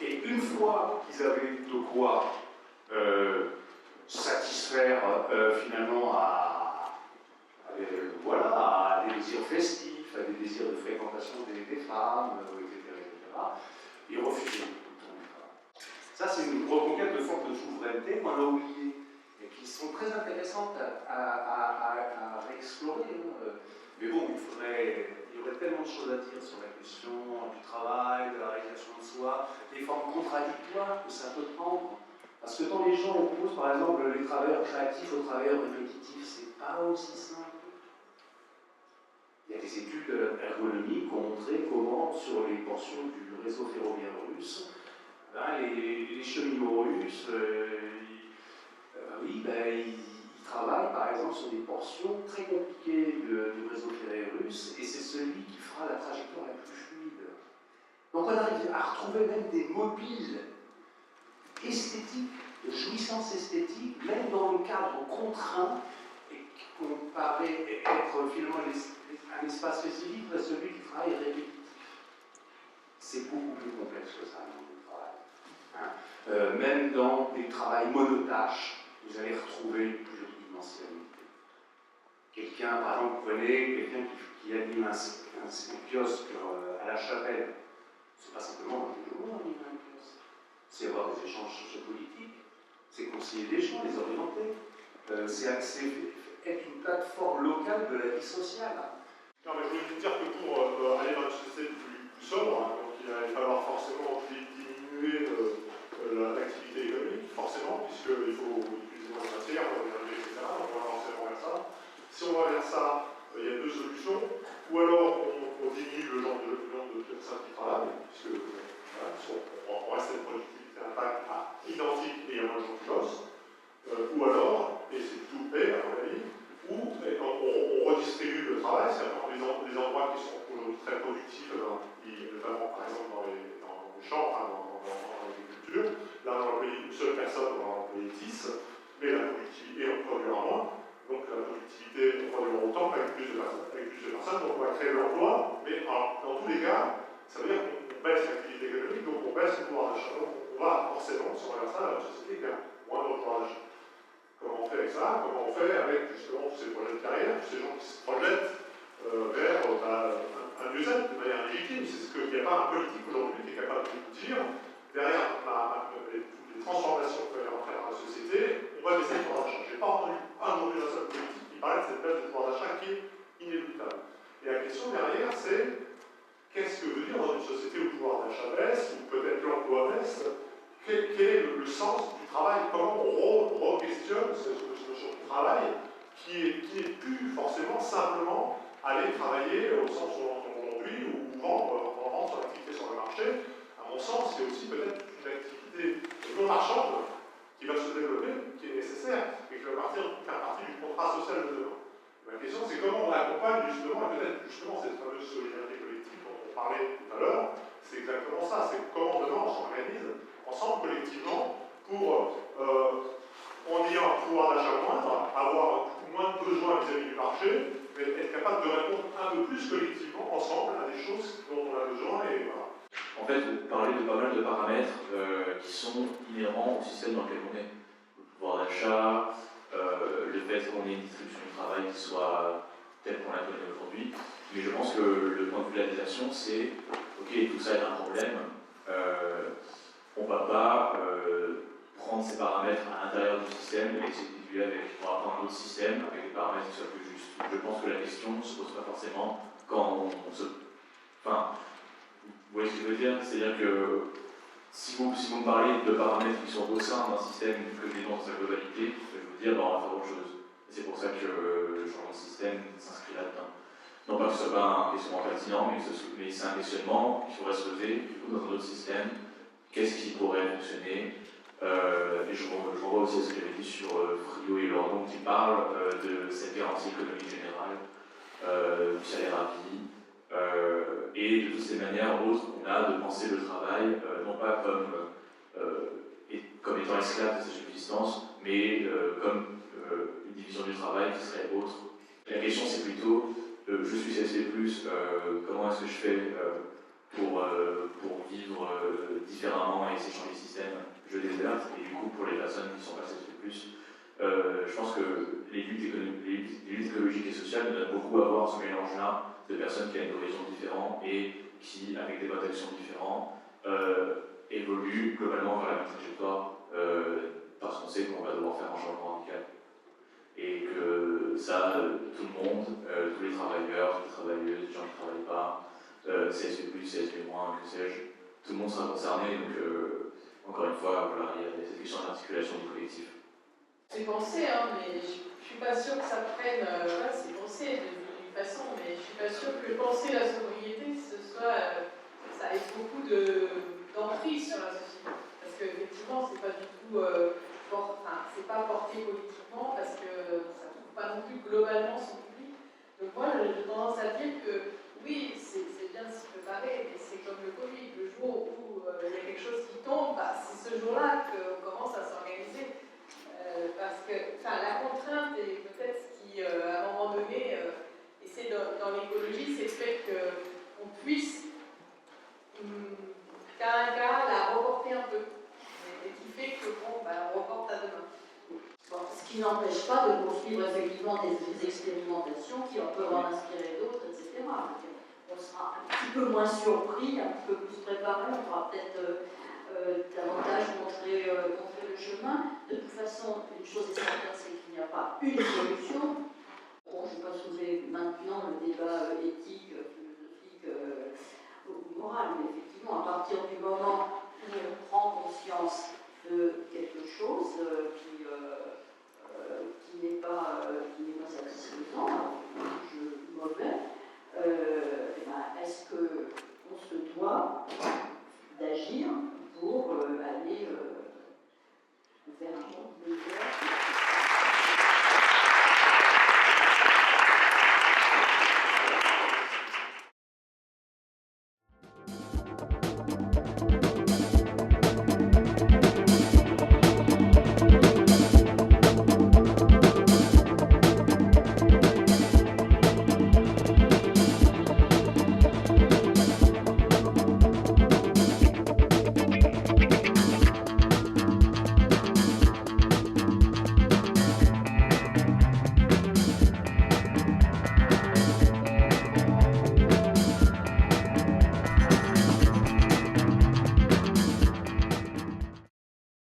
Et une fois qu'ils avaient de quoi satisfaire finalement désirs festifs, à des désirs de fréquentation des femmes, etc., etc. Ils refusaient tout le temps du travail. Ça, c'est une reconquête de forme de souveraineté qu'on a oubliée, et qui sont très intéressantes à explorer. Mais bon, il y aurait tellement de choses à dire sur la question du travail, de la réalisation de soi, des formes contradictoires que ça peut prendre. Parce que quand les gens opposent, par exemple, les travailleurs créatifs aux travailleurs répétitifs, c'est pas aussi simple. Il y a des études ergonomiques qui ont montré comment, sur les portions du réseau ferroviaire russe, les cheminots russes, ils travaillent par exemple sur des portions très compliquées du réseau ferroviaire russe, et c'est celui qui fera la trajectoire la plus fluide. Donc on arrive à retrouver même des mobiles esthétiques, de jouissance esthétique, même dans le cadre contraint, et qu'on paraît être finalement un espace spécifique de celui qui travaille répétitif. C'est beaucoup plus complexe que ça, le travail. Même dans des travails monotâches, vous allez retrouver une pluridimensionnalité. Quelqu'un, par exemple, vous prenez quelqu'un qui anime un kiosque à la Chapelle. C'est pas simplement dans le journaux animer un kiosque. C'est avoir des échanges sociopolitiques, c'est conseiller des gens, les orienter. C'est être une plateforme locale de la vie sociale. Non, mais je voulais vous dire que pour aller dans une société plus sobre, donc il va falloir forcément diminuer l'activité économique, forcément, puisqu'il faut utiliser moins de matière, l'énergie, etc. Donc on va forcément vers ça. Si on va vers ça, il y a deux solutions. Ou alors on diminue le nombre de personnes qui travaillent, puisque voilà, on reste à une productivité d'impact identique et il y a moins de gens qui bossent. Ou alors, et c'est tout paix à mon avis, où on redistribue le travail, c'est-à-dire les endroits qui sont aujourd'hui très productifs, notamment par exemple dans les champs, dans l'agriculture, là on va employer une seule personne, on va employer 10, mais la productivité on produira moins, donc la productivité on produira autant avec plus de personnes, donc on va créer de l'emploi, mais alors, dans tous les cas, ça veut dire qu'on baisse l'activité économique, donc on baisse le pouvoir d'achat. Donc on va forcément, si on regarde ça, la société qui a moins de pouvoir d'achat. Comment on fait avec ça? Comment on fait avec justement tous ces projets de carrière, tous ces gens qui se projettent vers un mieux-être de manière légitime? C'est ce qu'il n'y a pas un politique aujourd'hui qui est capable de nous dire, derrière les transformations qu'il va y avoir dans la société, on va baisser le pouvoir d'achat. Je n'ai pas entendu aujourd'hui un seul politique qui parlait de cette baisse du pouvoir d'achat qui est inéluctable. Et la question derrière, c'est qu'est-ce que veut dire dans une société où le pouvoir d'achat baisse, ou peut-être l'emploi baisse? Quel est le sens du travail? Comment on re-questionne cette notion du travail qui n'est plus forcément simplement aller travailler au sens où on entend aujourd'hui ou vendre son activité sur le marché? À mon sens, c'est aussi peut-être une activité non marchande qui va se développer, qui est nécessaire et qui va faire partie du contrat social de demain. Ma question, c'est comment on accompagne justement, et peut-être justement cette fameuse solidarité collective dont on parlait tout à l'heure, c'est exactement ça, c'est comment demain on s'organise ensemble collectivement pour, en ayant un pouvoir d'achat moindre, avoir moins de besoins vis-à-vis du marché, mais être capable de répondre un peu plus collectivement, ensemble, à des choses dont on a besoin, et voilà. En fait, vous parlez de pas mal de paramètres qui sont inhérents au système dans lequel on est. Le pouvoir d'achat, le fait qu'on ait une distribution du travail qui soit telle qu'on la connaît aujourd'hui. Mais je pense que le point de vue de la désertion, c'est ok, tout ça est un problème. On ne va pas prendre ces paramètres à l'intérieur du système et essayer de diluer avec. On va prendre un autre système avec des paramètres qui soient plus justes. Je pense que la question ne se pose pas forcément quand on se. Enfin, vous voyez ce que je veux dire? C'est-à-dire que si vous me parlez de paramètres qui sont au sein d'un système que je dans sa globalité, je vais vous dire, on va faire autre chose. Et c'est pour ça que le changement de système s'inscrit là-dedans. Non pas que ce soit pas un questionnement pertinent, mais c'est un questionnement qu'il faudrait se poser dans un autre système. Qu'est-ce qui pourrait fonctionner? Et je renvoie aussi à ce que j'avais dit sur Friot et Lordon qui parlent de cette garantie économique générale, du salaire à vie, et de toutes ces manières autres qu'on a de penser le travail, non pas comme étant esclave de sa subsistance, mais comme une division du travail qui serait autre. La question c'est plutôt, je suis CSP+, comment est-ce que je fais pour vivre différemment et essayer de changer le système? Je déserte, et du coup pour les personnes qui sont pas CSP+, Je pense que les luttes écologiques et sociales donnent beaucoup à voir ce mélange-là de personnes qui ont des horizons différents et qui, avec des modes d'action différents, évoluent globalement vers la même trajectoire parce qu'on sait qu'on va devoir faire un changement radical. Et que ça, tout le monde, tous les travailleurs, les travailleuses, les gens qui ne travaillent pas, CSP+, CSP-, que sais-je, tout le monde sera concerné. Donc, encore une fois, voilà, il y a cette question d'articulation du collectif. C'est pensé, hein, mais je ne suis pas sûre que ça prenne. Ouais, c'est pensé d'une façon, mais je ne suis pas sûre que penser la sobriété, ça ait beaucoup d'emprise sur la société. Parce qu'effectivement, c'est pas du tout. C'est pas porté politiquement parce que ça ne trouve pas non plus globalement son public. Donc, moi, j'ai tendance à dire que oui, c'est bien de s'y préparer, mais c'est comme le Covid. Le jour où il y a quelque chose qui tombe, c'est ce jour-là qu'on commence à s'organiser. Parce que la contrainte est peut-être ce qui, à un moment donné, et c'est dans l'écologie, c'est le fait qu'on puisse, cas la reporter un peu. Et qui fait que, on reporte à demain. Bon, ce qui n'empêche pas de poursuivre effectivement des expérimentations qui peuvent en inspirer d'autres, etc. On sera un petit peu moins surpris, un petit peu plus préparé, on pourra peut-être davantage montrer le chemin. De toute façon, une chose est certaine, c'est qu'il n'y a pas une solution. Bon, je ne vais pas soulever maintenant le